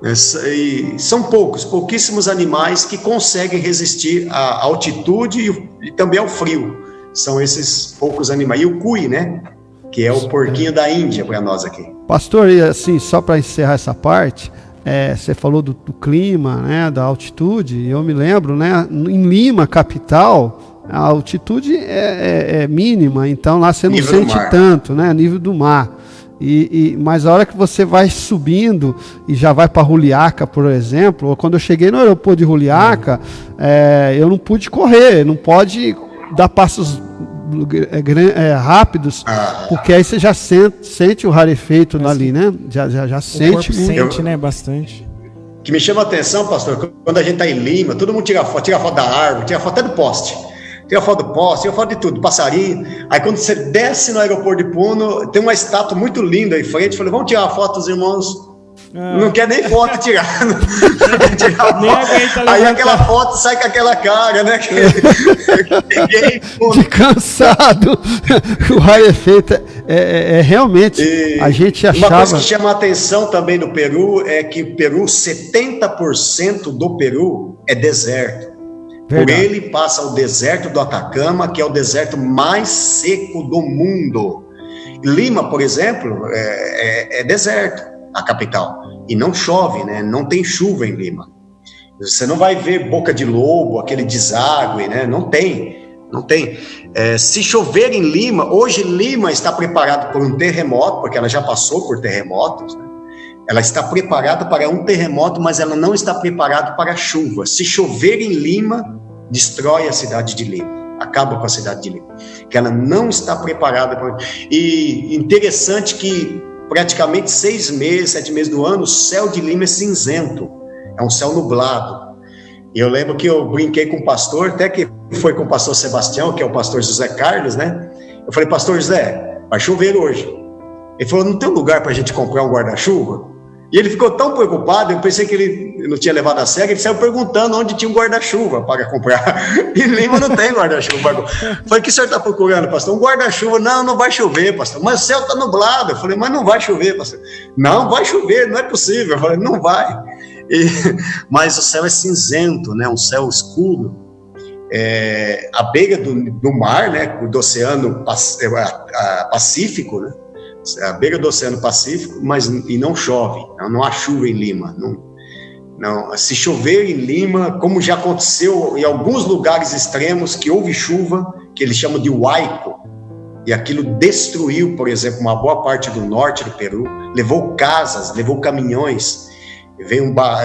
E são pouquíssimos animais que conseguem resistir à altitude e também ao frio. São esses poucos animais. E o cuy, né? Que é o porquinho da Índia para nós aqui. Pastor, e assim, só para encerrar essa parte, você falou do clima, né? Da altitude. Eu me lembro, né? Em Lima, capital, a altitude é mínima, então lá você não nível sente tanto, né? Nível do mar. Mas a hora que você vai subindo e já vai para Juliaca, por exemplo, ou quando eu cheguei no aeroporto de Juliaca, eu não pude correr, não pode dar passos rápidos, porque aí você já sente o rarefeito ali, né? Já sente muito. Sente, né? Bastante. O que me chama a atenção, pastor, quando a gente está em Lima, todo mundo tira foto da árvore, tira foto até do poste. Tira foto do poste, tira foto de tudo, passarinho. Aí quando você desce no aeroporto de Puno, tem uma estátua muito linda aí em frente. Falei: vamos tirar uma foto dos irmãos. Não quer nem foto tirar. Não quer tirar foto. Aí aquela foto sai com aquela cara, né? De cansado. O rarefeito realmente. A gente achava. Uma coisa que chama a atenção também no Peru é que o Peru, 70% do Peru é deserto. Verdade. Por ele passa o deserto do Atacama, que é o deserto mais seco do mundo. Lima, por exemplo, é deserto, a capital. E não chove, né? Não tem chuva em Lima. Você não vai ver boca de lobo, aquele deságue, né? Não tem. Se chover em Lima, hoje Lima está preparado por um terremoto, porque ela já passou por terremotos, né? Ela está preparada para um terremoto, mas ela não está preparada para a chuva. Se chover em Lima, destrói a cidade de Lima, acaba com a cidade de Lima, que ela não está preparada para... E interessante que praticamente 6 meses, 7 meses do ano, o céu de Lima é cinzento, é um céu nublado. E eu lembro que eu brinquei com o pastor, até que foi com o pastor Sebastião, que é o pastor José Carlos, né? Eu falei: pastor José, vai chover hoje. Ele falou: não tem lugar para a gente comprar um guarda-chuva? E ele ficou tão preocupado, eu pensei que ele não tinha levado a sério, ele saiu perguntando onde tinha um guarda-chuva para comprar. E Lima não tem guarda-chuva. Eu falei: o que o senhor está procurando, pastor? Um guarda-chuva? Não vai chover, pastor. Mas o céu está nublado. Eu falei: mas não vai chover, pastor. Não vai chover, não é possível. Eu falei: não vai. Mas o céu é cinzento, né? Um céu escuro. À beira do mar, né? Do Oceano Pacífico, né? À beira do Oceano Pacífico, e não chove, não há chuva em Lima. Não, se chover em Lima, como já aconteceu em alguns lugares extremos que houve chuva, que eles chamam de huaico, e aquilo destruiu, por exemplo, uma boa parte do norte do Peru, levou casas, levou caminhões,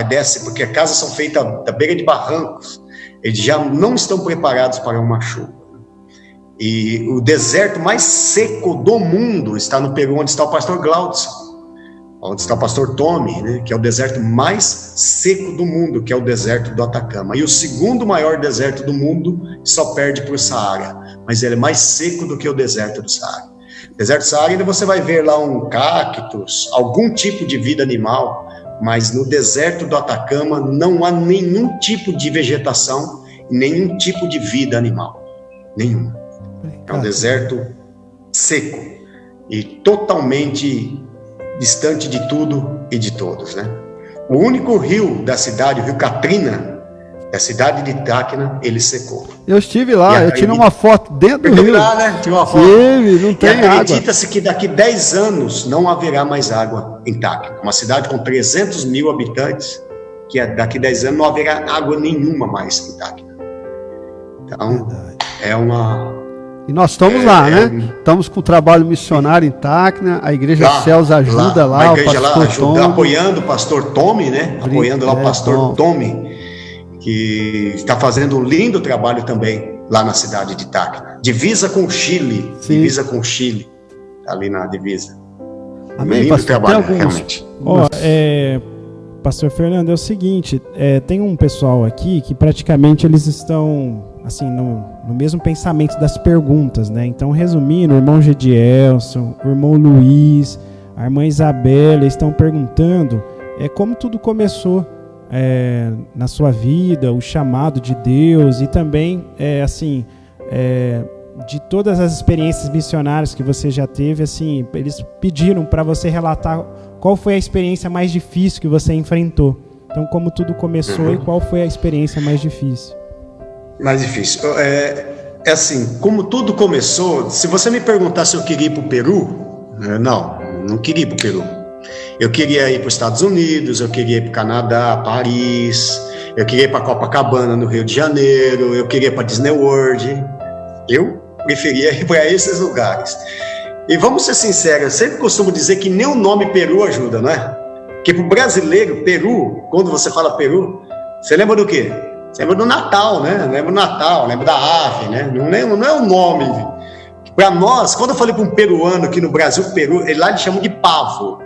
desce, porque as casas são feitas da beira de barrancos, eles já não estão preparados para uma chuva. E o deserto mais seco do mundo está no Peru, onde está o pastor Glaudson, onde está o pastor Tommy, né, que é o deserto mais seco do mundo, que é o deserto do Atacama. E o segundo maior deserto do mundo só perde para o Saara, mas ele é mais seco do que o deserto do Saara. No deserto do Saara ainda você vai ver lá um cactus, algum tipo de vida animal, mas no deserto do Atacama não há nenhum tipo de vegetação, nenhum tipo de vida animal, nenhum. É um deserto seco e totalmente distante de tudo e de todos, né? O único rio da cidade, o rio Katrina, da cidade de Tacna, ele secou. Eu estive lá, eu tirei uma foto dentro do rio. Lá, né? Tirei uma foto. Não tem água. Acredita-se que daqui 10 anos não haverá mais água em Tacna. Uma cidade com 300 mil habitantes, que daqui 10 anos não haverá água nenhuma mais em Tacna. Então, é uma... E nós estamos lá, né? Estamos com o trabalho missionário em Tacna, a Igreja Céus ajuda lá, a igreja o pastor lá ajuda, Tommy. Apoiando o pastor Tommy, né? Apoiando lá o pastor Tommy, que está fazendo um lindo trabalho também lá na cidade de Tacna. Divisa com o Chile, divisa com o Chile, ali na divisa. Amém, lindo pastor, trabalho, realmente. Pastor Fernando, é o seguinte, tem um pessoal aqui que praticamente eles estão, assim, no mesmo pensamento das perguntas, né? Então, resumindo, o irmão Gedielson, o irmão Luiz, a irmã Isabela estão perguntando como tudo começou na sua vida, o chamado de Deus e também, de todas as experiências missionárias que você já teve, assim, eles pediram para você relatar qual foi a experiência mais difícil que você enfrentou. Então, como tudo começou e qual foi a experiência mais difícil? Mais difícil. Assim, como tudo começou, se você me perguntar se eu queria ir para o Peru, não queria ir para o Peru. Eu queria ir para os Estados Unidos, eu queria ir para o Canadá, Paris, eu queria ir para Copacabana, no Rio de Janeiro, eu queria ir para Disney World. Eu preferia ir para esses lugares. E vamos ser sinceros, eu sempre costumo dizer que nem o nome Peru ajuda, não é? Porque para o brasileiro, Peru, quando você fala Peru, você lembra do quê? Você lembra do Natal, né? Lembra do Natal, lembra da ave, né? Não é o nome. Para nós, quando eu falei para um peruano aqui no Brasil, Peru, lá eles chamam de pavo.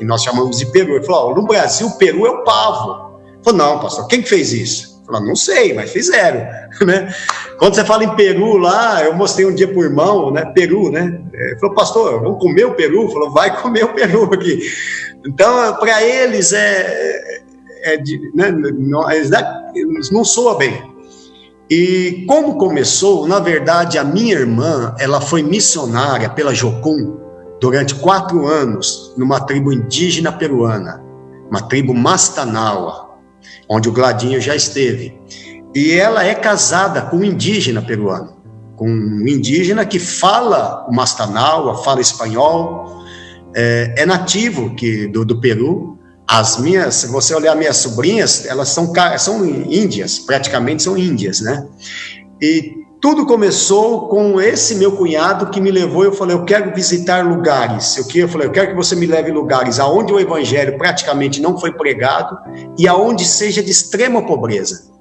E nós chamamos de Peru. Ele falou, no Brasil, Peru é o pavo. Eu falei, não, pastor, quem que fez isso? Eu falei, não sei, mas fizeram, né? Quando você fala em Peru lá, eu mostrei um dia para o irmão, né? Peru, né? Ele falou, pastor, vamos comer o Peru? Ele falou, vai comer o Peru aqui. Então, para eles, eles não soa bem. E como começou, na verdade, a minha irmã, ela foi missionária pela Jocum durante 4 anos numa tribo indígena peruana, uma tribo Mastanaua, onde o Gladinho já esteve. E ela é casada com um indígena peruano, com um indígena que fala o Mastanaua, fala espanhol, é nativo do Peru. Se você olhar minhas sobrinhas, elas são índias, praticamente são índias, né? E tudo começou com esse meu cunhado que me levou. Eu falei, eu quero visitar lugares. Eu falei, eu quero que você me leve a lugares aonde o evangelho praticamente não foi pregado e aonde seja de extrema pobreza.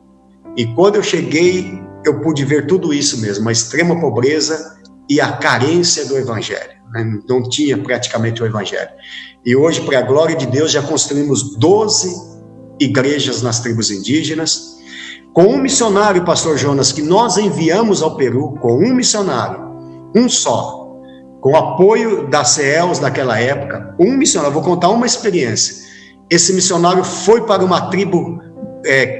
E quando eu cheguei, eu pude ver tudo isso mesmo, a extrema pobreza e a carência do evangelho, né? Não tinha praticamente o evangelho. E hoje, para a glória de Deus, já construímos 12 igrejas nas tribos indígenas, com um missionário, pastor Jonas, que nós enviamos ao Peru, com um missionário, um só, com apoio da CELS naquela época, um missionário. Vou contar uma experiência. Esse missionário foi para uma tribo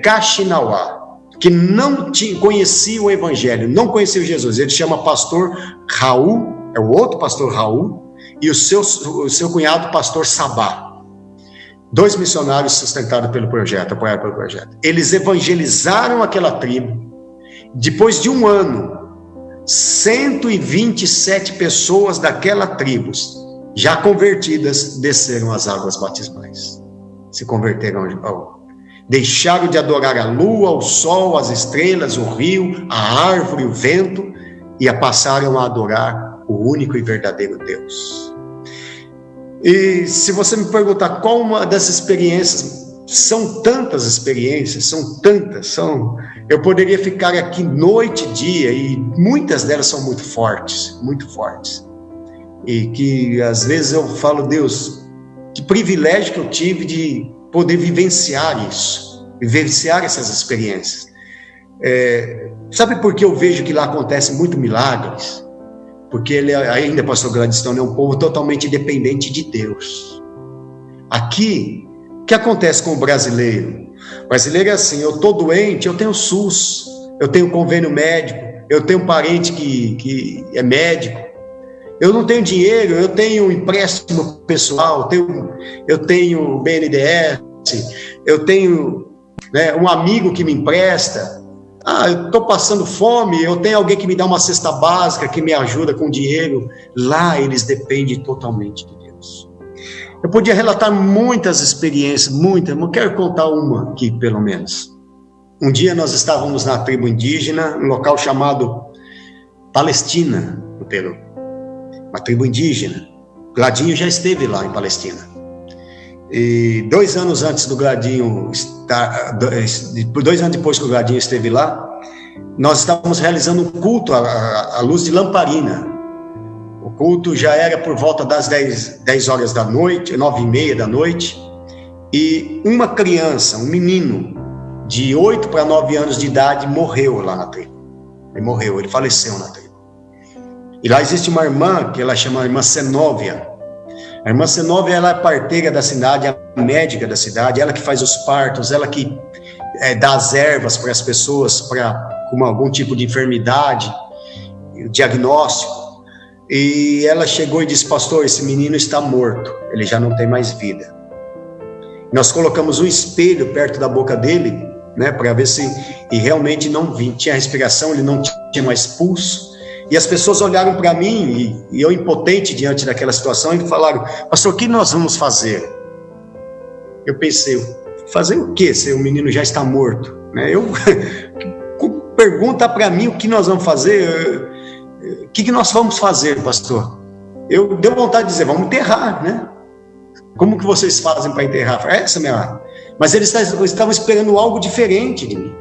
Kaxinawá, que não conhecia o evangelho, não conhecia Jesus. Ele chama pastor Raul, é o outro pastor Raul, e o seu cunhado, pastor Sabá. 2 missionários sustentados pelo projeto, apoiados pelo projeto. Eles evangelizaram aquela tribo. Depois de 1 ano, 127 pessoas daquela tribo, já convertidas, desceram as águas batismais. Se converteram deixaram de adorar a lua, o sol, as estrelas, o rio, a árvore, o vento, e passaram a adorar o único e verdadeiro Deus. E se você me perguntar qual uma das experiências são tantas experiências, eu poderia ficar aqui noite e dia, e muitas delas são muito fortes, e que às vezes eu falo, Deus, que privilégio que eu tive de poder vivenciar isso, vivenciar essas experiências. Sabe por que eu vejo que lá acontecem muito milagres? Porque ele ainda, pastor Gladstone, é um povo totalmente dependente de Deus. Aqui, o que acontece com o brasileiro? O brasileiro é assim, eu estou doente, eu tenho SUS, eu tenho convênio médico, eu tenho um parente que é médico, eu não tenho dinheiro, eu tenho empréstimo pessoal, eu tenho BNDES, eu tenho, né, um amigo que me empresta, eu estou passando fome, eu tenho alguém que me dá uma cesta básica, que me ajuda com dinheiro. Lá eles dependem totalmente de Deus. Eu podia relatar muitas experiências, mas quero contar uma aqui, pelo menos. Um dia nós estávamos na tribo indígena, um local chamado Palestina, no Peru. Uma tribo indígena. Gladinho já esteve lá em Palestina. E 2 anos antes do Gladinho, 2 anos depois que o Gladinho esteve lá, nós estávamos realizando um culto à luz de lamparina. O culto já era por volta das 10 horas da noite, 9h30 da noite, e uma criança, um menino, de 8 para 9 anos de idade, morreu lá na tribo. Ele faleceu na tribo. E lá existe uma irmã, que ela chama Irmã Zenóvia. A irmã Zenóvia, ela é parteira da cidade, a médica da cidade, ela que faz os partos, ela que dá as ervas para as pessoas com algum tipo de enfermidade, o diagnóstico. E ela chegou e disse, pastor, esse menino está morto, ele já não tem mais vida. Nós colocamos um espelho perto da boca dele, né, para ver se realmente não tinha respiração, ele não tinha mais pulso. E as pessoas olharam para mim, e eu impotente diante daquela situação, e falaram, pastor, o que nós vamos fazer? Eu pensei, fazer o quê, se o menino já está morto? Pergunta para mim o que nós vamos fazer, o que nós vamos fazer, pastor? Eu dei vontade de dizer, vamos enterrar, né? Como que vocês fazem para enterrar? Essa é a minha... Mas eles estavam esperando algo diferente de mim.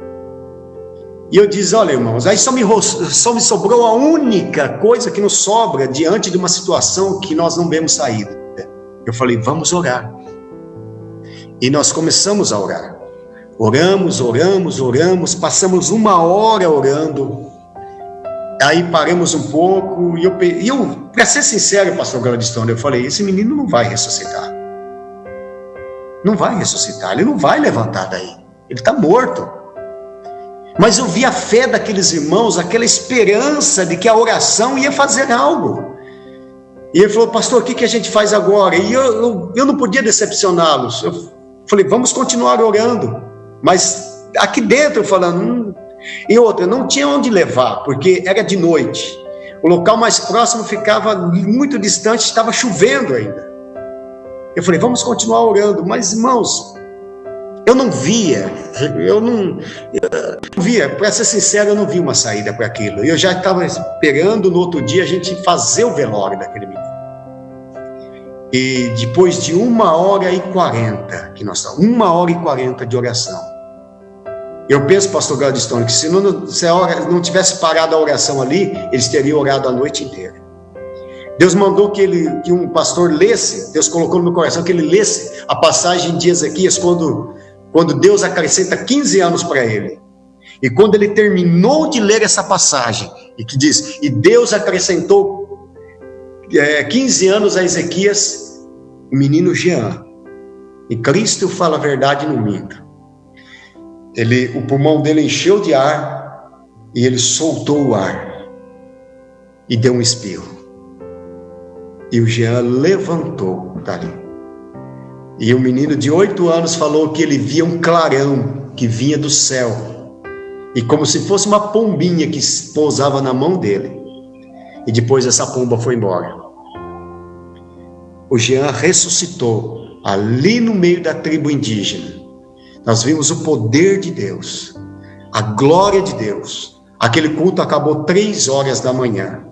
E eu disse, olha, irmãos, aí só me sobrou a única coisa que nos sobra diante de uma situação que nós não vemos saída. Eu falei, vamos orar. E nós começamos a orar. Oramos, passamos 1 hora orando. Aí paramos um pouco, e eu para ser sincero, pastor Gladstone, eu falei, esse menino não vai ressuscitar. Não vai ressuscitar, ele não vai levantar daí. Ele está morto. Mas eu vi a fé daqueles irmãos, aquela esperança de que a oração ia fazer algo. E ele falou, pastor, o que a gente faz agora? E eu não podia decepcioná-los. Eu falei, vamos continuar orando. Mas aqui dentro, falando... E outra, não tinha onde levar, porque era de noite. O local mais próximo ficava muito distante, estava chovendo ainda. Eu falei, vamos continuar orando. Mas, irmãos... Eu não via, para ser sincero, eu não vi uma saída para aquilo. Eu já estava esperando no outro dia a gente fazer o velório daquele menino. E depois de 1h40 que nós estamos, 1h40 de oração. Eu penso, pastor Gladstone, que se não tivesse parado a oração ali, eles teriam orado a noite inteira. Deus mandou que um pastor lesse, Deus colocou no meu coração que ele lesse a passagem de Ezequias quando Deus acrescenta 15 anos para ele. E quando ele terminou de ler essa passagem, e que diz, e Deus acrescentou 15 anos a Ezequias, o menino Jean. E Cristo fala a verdade, não minta. O pulmão dele encheu de ar, e ele soltou o ar, e deu um espirro. E o Jean levantou dali. E o menino de 8 anos falou que ele via um clarão que vinha do céu. E como se fosse uma pombinha que pousava na mão dele. E depois essa pomba foi embora. O Jean ressuscitou ali no meio da tribo indígena. Nós vimos o poder de Deus, a glória de Deus. Aquele culto acabou 3 horas da manhã.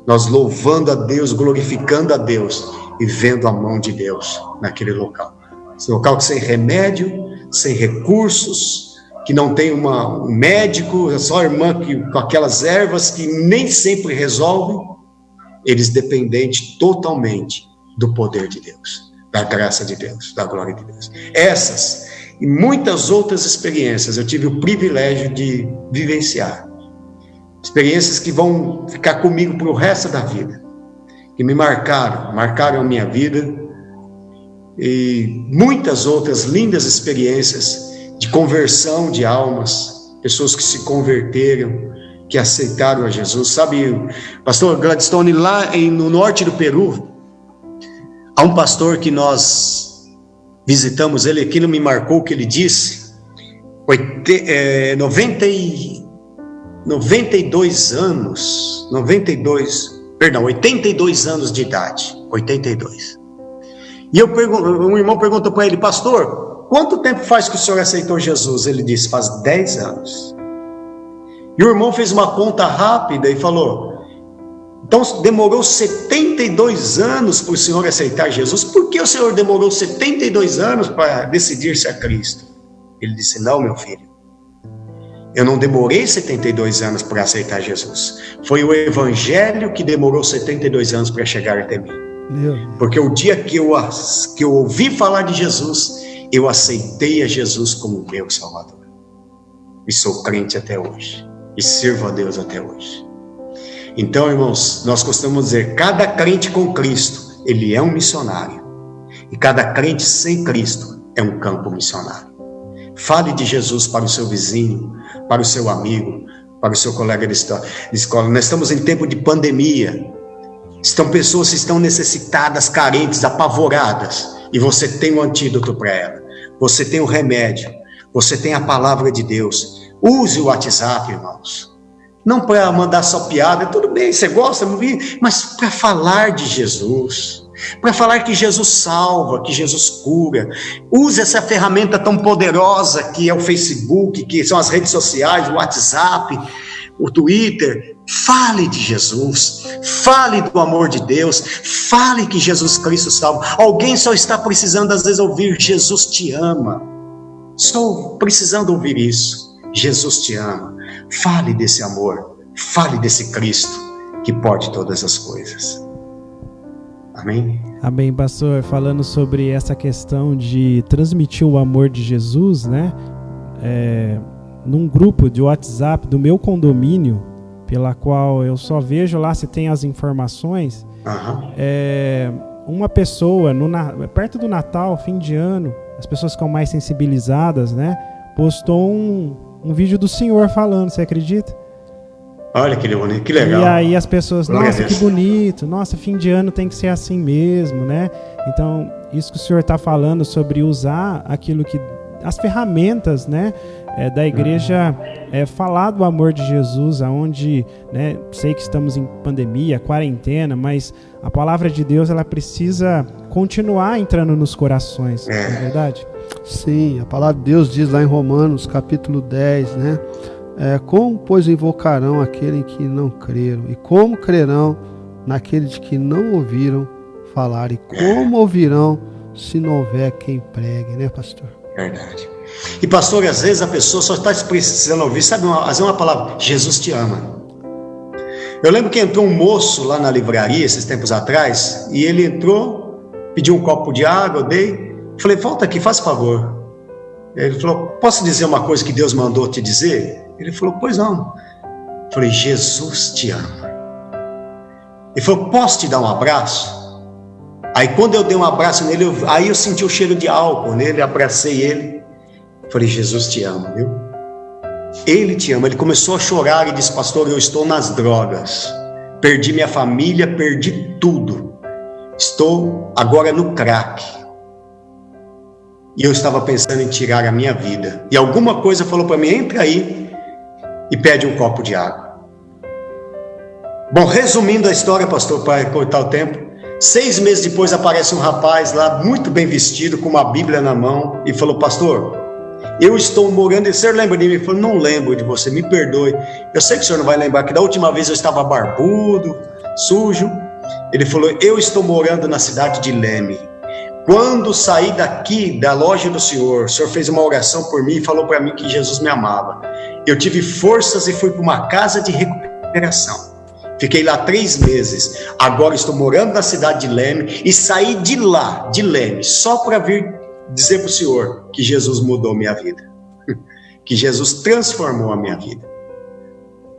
Nós louvando a Deus, glorificando a Deus e vendo a mão de Deus naquele local. local sem remédio, sem recursos, que não tem um médico, é só a irmã com aquelas ervas que nem sempre resolvem, eles dependentes totalmente do poder de Deus, da graça de Deus, da glória de Deus. Essas e muitas outras experiências eu tive o privilégio de vivenciar. Experiências que vão ficar comigo para o resto da vida, que me marcaram a minha vida, e muitas outras lindas experiências de conversão de almas, pessoas que se converteram, que aceitaram a Jesus. Sabe, pastor Gladstone, lá no norte do Peru, há um pastor que nós visitamos, ele aqui não me marcou o que ele disse, 82 anos de idade, 82. E um irmão perguntou para ele: pastor, quanto tempo faz que o senhor aceitou Jesus? Ele disse: faz 10 anos. E o irmão fez uma conta rápida e falou: então demorou 72 anos para o senhor aceitar Jesus? Por que o senhor demorou 72 anos para decidir-se a Cristo? Ele disse: não, meu filho, eu não demorei 72 anos para aceitar Jesus. Foi o Evangelho que demorou 72 anos para chegar até mim. Porque o dia que eu ouvi falar de Jesus, eu aceitei a Jesus como meu Salvador. E sou crente até hoje. E sirvo a Deus até hoje. Então, irmãos, nós costumamos dizer: cada crente com Cristo, ele é um missionário. E cada crente sem Cristo é um campo missionário. Fale de Jesus para o seu vizinho, para o seu amigo, para o seu colega de escola. Nós estamos em tempo de pandemia. Pessoas que estão necessitadas, carentes, apavoradas. E você tem um antídoto para ela. Você tem um remédio. Você tem a palavra de Deus. Use o WhatsApp, irmãos. Não para mandar só piada. Tudo bem, você gosta, mas para falar de Jesus. Para falar que Jesus salva, que Jesus cura. Use essa ferramenta tão poderosa que é o Facebook, que são as redes sociais, o WhatsApp, o Twitter. Fale de Jesus, fale do amor de Deus, fale que Jesus Cristo salva. Alguém só está precisando às vezes ouvir: Jesus te ama. Só precisando ouvir isso: Jesus te ama. Fale desse amor, fale desse Cristo que pode todas as coisas. Amém? Amém, pastor. Falando sobre essa questão de transmitir o amor de Jesus, né? Num grupo de WhatsApp do meu condomínio, pela qual eu só vejo lá se tem as informações, uma pessoa, perto do Natal, fim de ano, as pessoas ficam mais sensibilizadas, né? Postou um vídeo do senhor falando, você acredita? Olha que bonito, que legal. E aí as pessoas: nossa, que bonito, nossa, fim de ano tem que ser assim mesmo, né? Então, isso que o senhor está falando sobre usar aquilo que, as ferramentas, né, da igreja, falar do amor de Jesus, aonde, né, sei que estamos em pandemia, quarentena, mas a palavra de Deus, ela precisa continuar entrando nos corações, não é verdade? Sim, a palavra de Deus diz lá em Romanos, capítulo 10, né? Como, pois, invocarão aquele que não creram? E como crerão naqueles que não ouviram falar? E como ouvirão se não houver quem pregue, né, pastor? Verdade. E pastor, às vezes a pessoa só está precisando ouvir, sabe, uma palavra: Jesus te ama. Eu lembro que entrou um moço lá na livraria esses tempos atrás, e ele entrou, pediu um copo de água, eu dei, falei: volta aqui, faz favor. Ele falou: posso dizer uma coisa que Deus mandou te dizer? Ele falou: pois não. Eu falei: Jesus te ama. Ele falou: posso te dar um abraço? Aí quando eu dei um abraço nele, aí eu senti o cheiro de álcool nele, abracei ele. Falei: Jesus te ama, viu? Ele te ama. Ele começou a chorar e disse: pastor, eu estou nas drogas. Perdi minha família, perdi tudo. Estou agora no crack. E eu estava pensando em tirar a minha vida. E alguma coisa falou para mim: entra aí e pede um copo de água. Bom, resumindo a história, pastor, para cortar o tempo, 6 meses depois aparece um rapaz lá, muito bem vestido, com uma Bíblia na mão, e falou: pastor, eu estou morando... O senhor lembra de mim? Ele falou: não lembro de você, me perdoe. Eu sei que o senhor não vai lembrar, que da última vez eu estava barbudo, sujo. Ele falou: eu estou morando na cidade de Leme. Quando saí daqui da loja do Senhor, o Senhor fez uma oração por mim e falou para mim que Jesus me amava. Eu tive forças e fui para uma casa de recuperação. Fiquei lá 3 meses. Agora estou morando na cidade de Leme e saí de lá, de Leme, só para vir dizer para o Senhor que Jesus mudou minha vida. Que Jesus transformou a minha vida.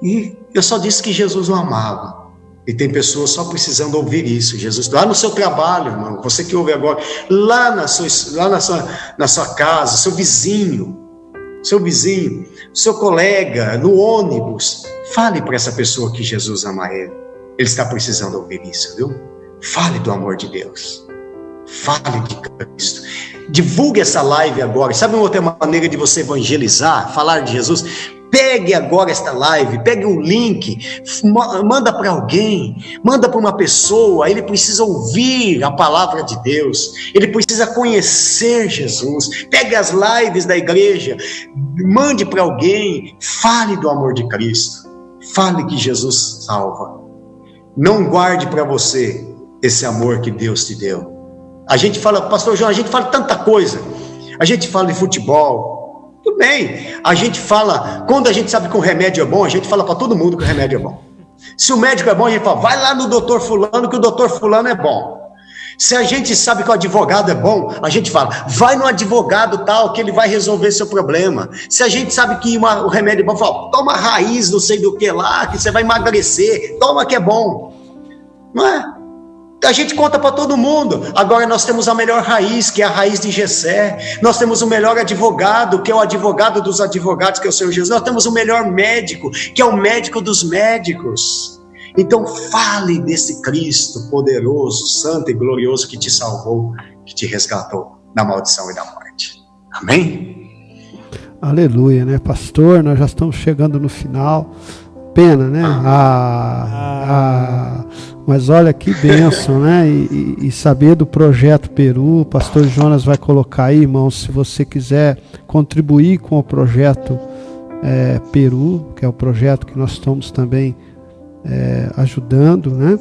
E eu só disse que Jesus o amava. E tem pessoas só precisando ouvir isso. Jesus, lá no seu trabalho, irmão, você que ouve agora, lá na sua casa, seu vizinho, seu colega, no ônibus, fale para essa pessoa que Jesus ama ele. Ele está precisando ouvir isso, viu? Fale do amor de Deus. Fale de Cristo. Divulgue essa live agora. Sabe uma outra maneira de você evangelizar, falar de Jesus? Pegue agora esta live, pegue um link, manda para alguém, manda para uma pessoa. Ele precisa ouvir a palavra de Deus, ele precisa conhecer Jesus. Pegue as lives da igreja, mande para alguém, fale do amor de Cristo, fale que Jesus salva. Não guarde para você esse amor que Deus te deu. A gente fala, pastor João, a gente fala tanta coisa, a gente fala de futebol. Tudo bem, a gente fala, quando a gente sabe que o remédio é bom, a gente fala para todo mundo que o remédio é bom. Se o médico é bom, a gente fala, vai lá no doutor fulano, que o doutor fulano é bom. Se a gente sabe que o advogado é bom, a gente fala, vai no advogado tal, que ele vai resolver seu problema. Se a gente sabe que o remédio é bom, fala, toma raiz, não sei do que lá, que você vai emagrecer, toma que é bom. Não é? A gente conta para todo mundo. Agora nós temos a melhor raiz, que é a raiz de Jessé. Nós temos o melhor advogado, que é o advogado dos advogados, que é o Senhor Jesus. Nós temos o melhor médico, que é o médico dos médicos. Então fale desse Cristo poderoso, santo e glorioso que te salvou, que te resgatou da maldição e da morte. Amém? Aleluia, né, pastor? Nós já estamos chegando no final. Pena, né? Mas olha que bênção, né? E saber do projeto Peru, o pastor Jonas vai colocar aí, irmãos, se você quiser contribuir com o projeto Peru, que é o projeto que nós estamos também ajudando, né?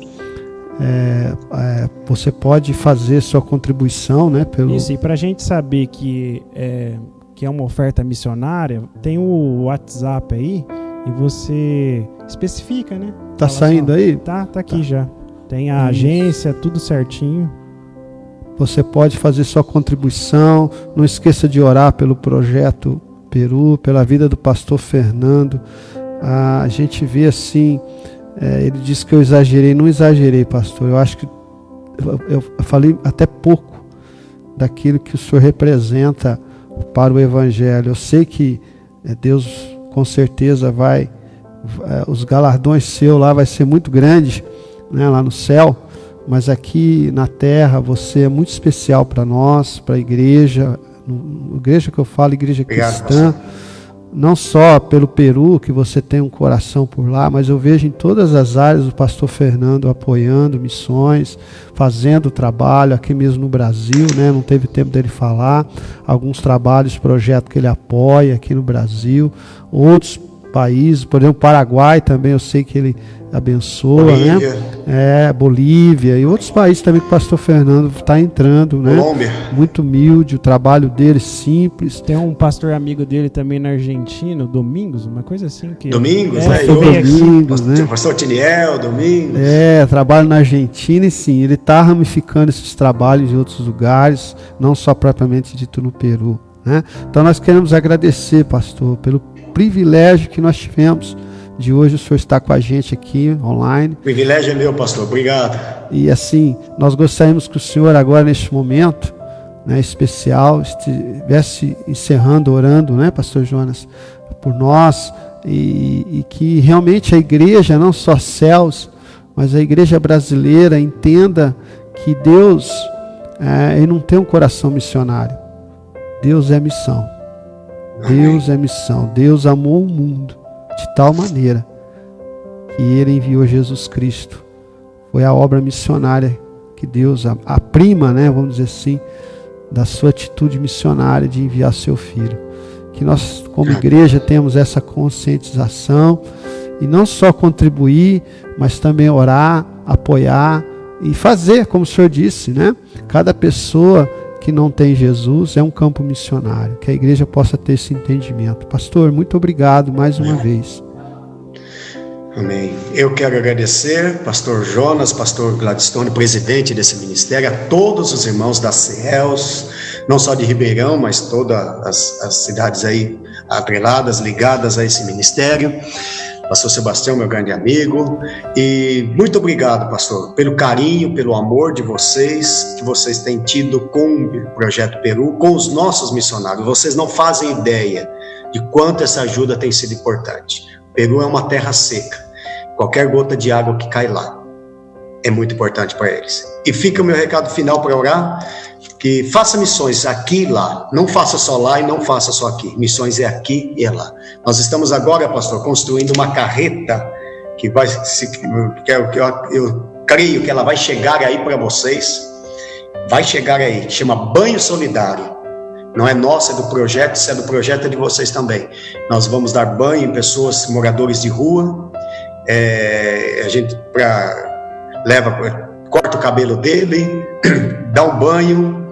Você pode fazer sua contribuição, né? Isso, e para a gente saber que é uma oferta missionária, tem o WhatsApp aí, e você especifica, né? Tá saindo aí? Tá aqui já. Tem a agência, tudo certinho. Você pode fazer sua contribuição. Não esqueça de orar pelo projeto Peru, pela vida do pastor Fernando. A gente vê assim, ele disse que eu exagerei. Não exagerei, pastor. Eu acho que eu falei até pouco daquilo que o senhor representa para o evangelho. Eu sei que Deus com certeza vai, os galardões seus lá vai ser muito grande, né, lá no céu, mas aqui na terra você é muito especial para nós, para a igreja, igreja que eu falo, igreja cristã, não só pelo Peru, que você tem um coração por lá, mas eu vejo em todas as áreas o pastor Fernando apoiando missões, fazendo trabalho aqui mesmo no Brasil, né? Não teve tempo dele falar, alguns trabalhos, projetos que ele apoia aqui no Brasil, outros países, por exemplo, Paraguai também, eu sei que ele abençoa, Bolívia, né? Bolívia e outros países também que o pastor Fernando está entrando, né? Colômbia. Muito humilde, o trabalho dele simples. Tem um pastor amigo dele também na Argentina, Domingos, uma coisa assim que... Domingos, Domingos, né? O pastor Tiniel, Domingos. Trabalho na Argentina e sim, ele está ramificando esses trabalhos em outros lugares, não só propriamente dito no Peru, né? Então nós queremos agradecer, pastor, pelo privilégio que nós tivemos de hoje o senhor estar com a gente aqui online. O privilégio é meu, pastor, obrigado. E assim, nós gostaríamos que o senhor agora neste momento, né, especial, estivesse encerrando, orando, né, pastor Jonas, por nós, e que realmente a igreja, não só céus, mas a igreja brasileira entenda que Deus, ele não tem um coração missionário. Deus é missão. Deus é missão. Deus amou o mundo de tal maneira que Ele enviou Jesus Cristo. Foi a obra missionária que Deus, a prima, né, vamos dizer assim, da sua atitude missionária de enviar seu Filho. Que nós, como igreja, temos essa conscientização e não só contribuir, mas também orar, apoiar, e fazer, como o senhor disse, né? Cada pessoa que não tem Jesus é um campo missionário, que a igreja possa ter esse entendimento. Pastor, muito obrigado mais uma vez. Amém. Eu quero agradecer, pastor Jonas, pastor Gladstone, presidente desse ministério, a todos os irmãos da CELS, não só de Ribeirão, mas todas as cidades aí atreladas, ligadas a esse ministério. Pastor Sebastião, meu grande amigo, e muito obrigado, pastor, pelo carinho, pelo amor de vocês, que vocês têm tido com o Projeto Peru, com os nossos missionários. Vocês não fazem ideia de quanto essa ajuda tem sido importante. O Peru é uma terra seca, qualquer gota de água que cai lá é muito importante para eles. E fica o meu recado final para orar, que faça missões aqui e lá, não faça só lá e não faça só aqui, missões é aqui e é lá. Nós estamos agora, pastor, construindo uma carreta que vai, eu creio que ela vai chegar aí para vocês, vai chegar aí, que chama Banho Solidário, não é nossa, é do projeto, se é do projeto é de vocês também. Nós vamos dar banho em pessoas, moradores de rua, a gente corta o cabelo dele, dá um banho,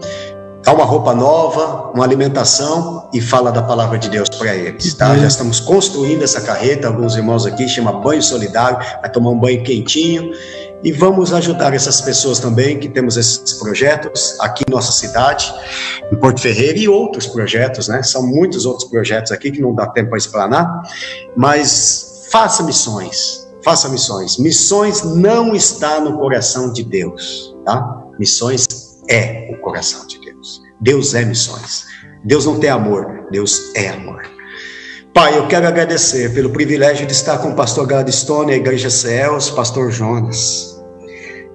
dá uma roupa nova, uma alimentação e fala da palavra de Deus para eles, tá? Já estamos construindo essa carreta, alguns irmãos aqui, chama Banho Solidário, vai tomar um banho quentinho e vamos ajudar essas pessoas também, que temos esses projetos aqui em nossa cidade, em Porto Ferreira, e outros projetos, né? São muitos outros projetos aqui que não dá tempo para explanar, mas faça missões. Faça missões. Missões não está no coração de Deus, tá? Missões é o coração de Deus. Deus é missões. Deus não tem amor, Deus é amor. Pai, eu quero agradecer pelo privilégio de estar com o pastor Gladstone, a Igreja CELS, pastor Jonas.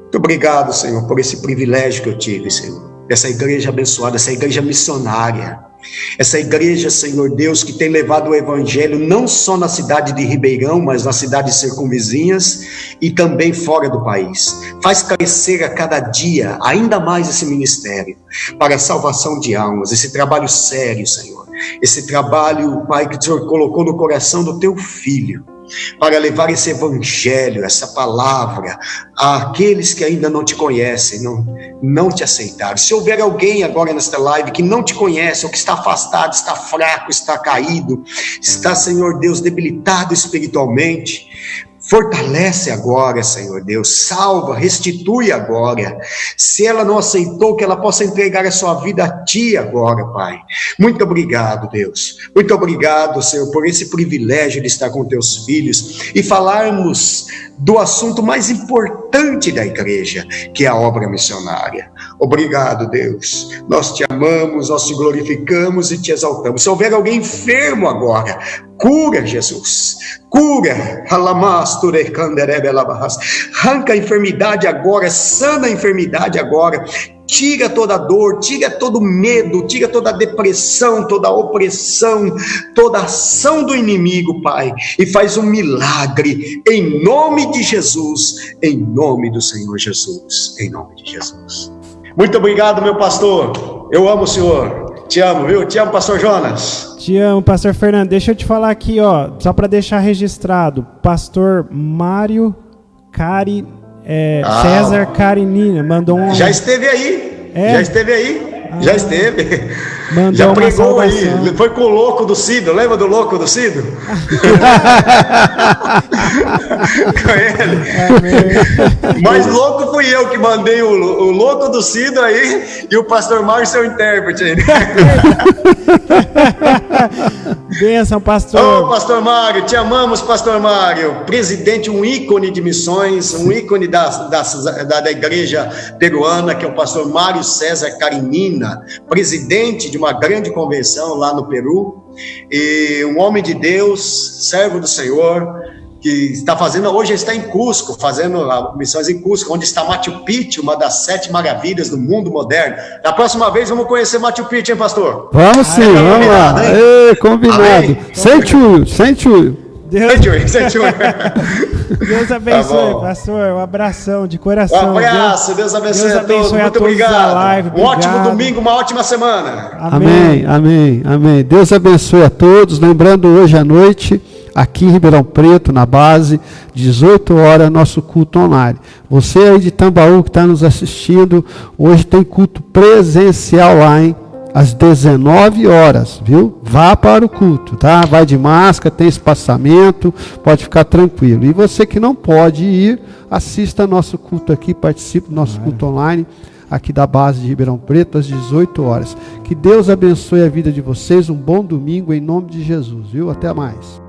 Muito obrigado, Senhor, por esse privilégio que eu tive, Senhor. Essa igreja abençoada, essa igreja missionária. Essa igreja, Senhor Deus, que tem levado o evangelho não só na cidade de Ribeirão, mas nas cidades circunvizinhas e também fora do país. Faz crescer a cada dia ainda mais esse ministério para a salvação de almas, esse trabalho sério, Senhor. Esse trabalho, Pai, que o Senhor colocou no coração do teu filho, para levar esse evangelho, essa palavra, àqueles que ainda não te conhecem, não te aceitaram. Se houver alguém agora nesta live que não te conhece, ou que está afastado, está fraco, está caído, está, Senhor Deus, debilitado espiritualmente, fortalece agora, Senhor Deus, salva, restitui agora. Se ela não aceitou, que ela possa entregar a sua vida a Ti agora, Pai. Muito obrigado, Deus. Muito obrigado, Senhor, por esse privilégio de estar com Teus filhos e falarmos do assunto mais importante da igreja, que é a obra missionária. Obrigado, Deus. Nós Te amamos, nós Te glorificamos e Te exaltamos. Se houver alguém enfermo agora, cura, Jesus. Cura. Arranca a enfermidade agora, sana a enfermidade agora. Tira toda a dor, tira todo o medo, tira toda a depressão, toda a opressão, toda a ação do inimigo, Pai. E faz um milagre em nome de Jesus, em nome do Senhor Jesus, em nome de Jesus. Muito obrigado, meu pastor. Eu amo o senhor. Te amo, viu? Te amo, pastor Jonas. Te amo, pastor Fernando. Deixa eu te falar aqui, ó, só para deixar registrado. Pastor Mário César Carinina mandou um... Já esteve aí. Já esteve aí. Já esteve. Mandou já pregou aí. Foi com o louco do Cido. Lembra do louco do Cido? Com ele. Mas louco fui eu que mandei o louco do Cido aí e o pastor Mário, seu intérprete. Bênção, pastor. Ô, pastor Mário, te amamos, pastor Mário. Presidente, um ícone de missões, um ícone da igreja peruana, que é o pastor Mário César Carinina, presidente de uma grande convenção lá no Peru, e um homem de Deus, servo do Senhor, que está fazendo, hoje está em Cusco, fazendo missões em Cusco, onde está Machu Picchu, uma das 7 maravilhas do mundo moderno. Da próxima vez vamos conhecer Machu Picchu, hein, pastor? Vamos sim, vamos lá. Combinado. Sente-o. Deus abençoe, pastor. Um abração de coração. Um abraço, Deus abençoe a todos. Muito obrigado. Um ótimo domingo, uma ótima semana. Amém. Deus abençoe a todos. Lembrando, hoje à noite, aqui em Ribeirão Preto, na base, 18 horas, nosso culto online. Você aí de Tambaú que está nos assistindo, hoje tem culto presencial lá, hein? Às 19 horas, viu? Vá para o culto, tá? Vai de máscara, tem espaçamento, pode ficar tranquilo. E você que não pode ir, assista nosso culto aqui, participe do nosso culto online, aqui da base de Ribeirão Preto, às 18 horas. Que Deus abençoe a vida de vocês, um bom domingo em nome de Jesus, viu? Até mais.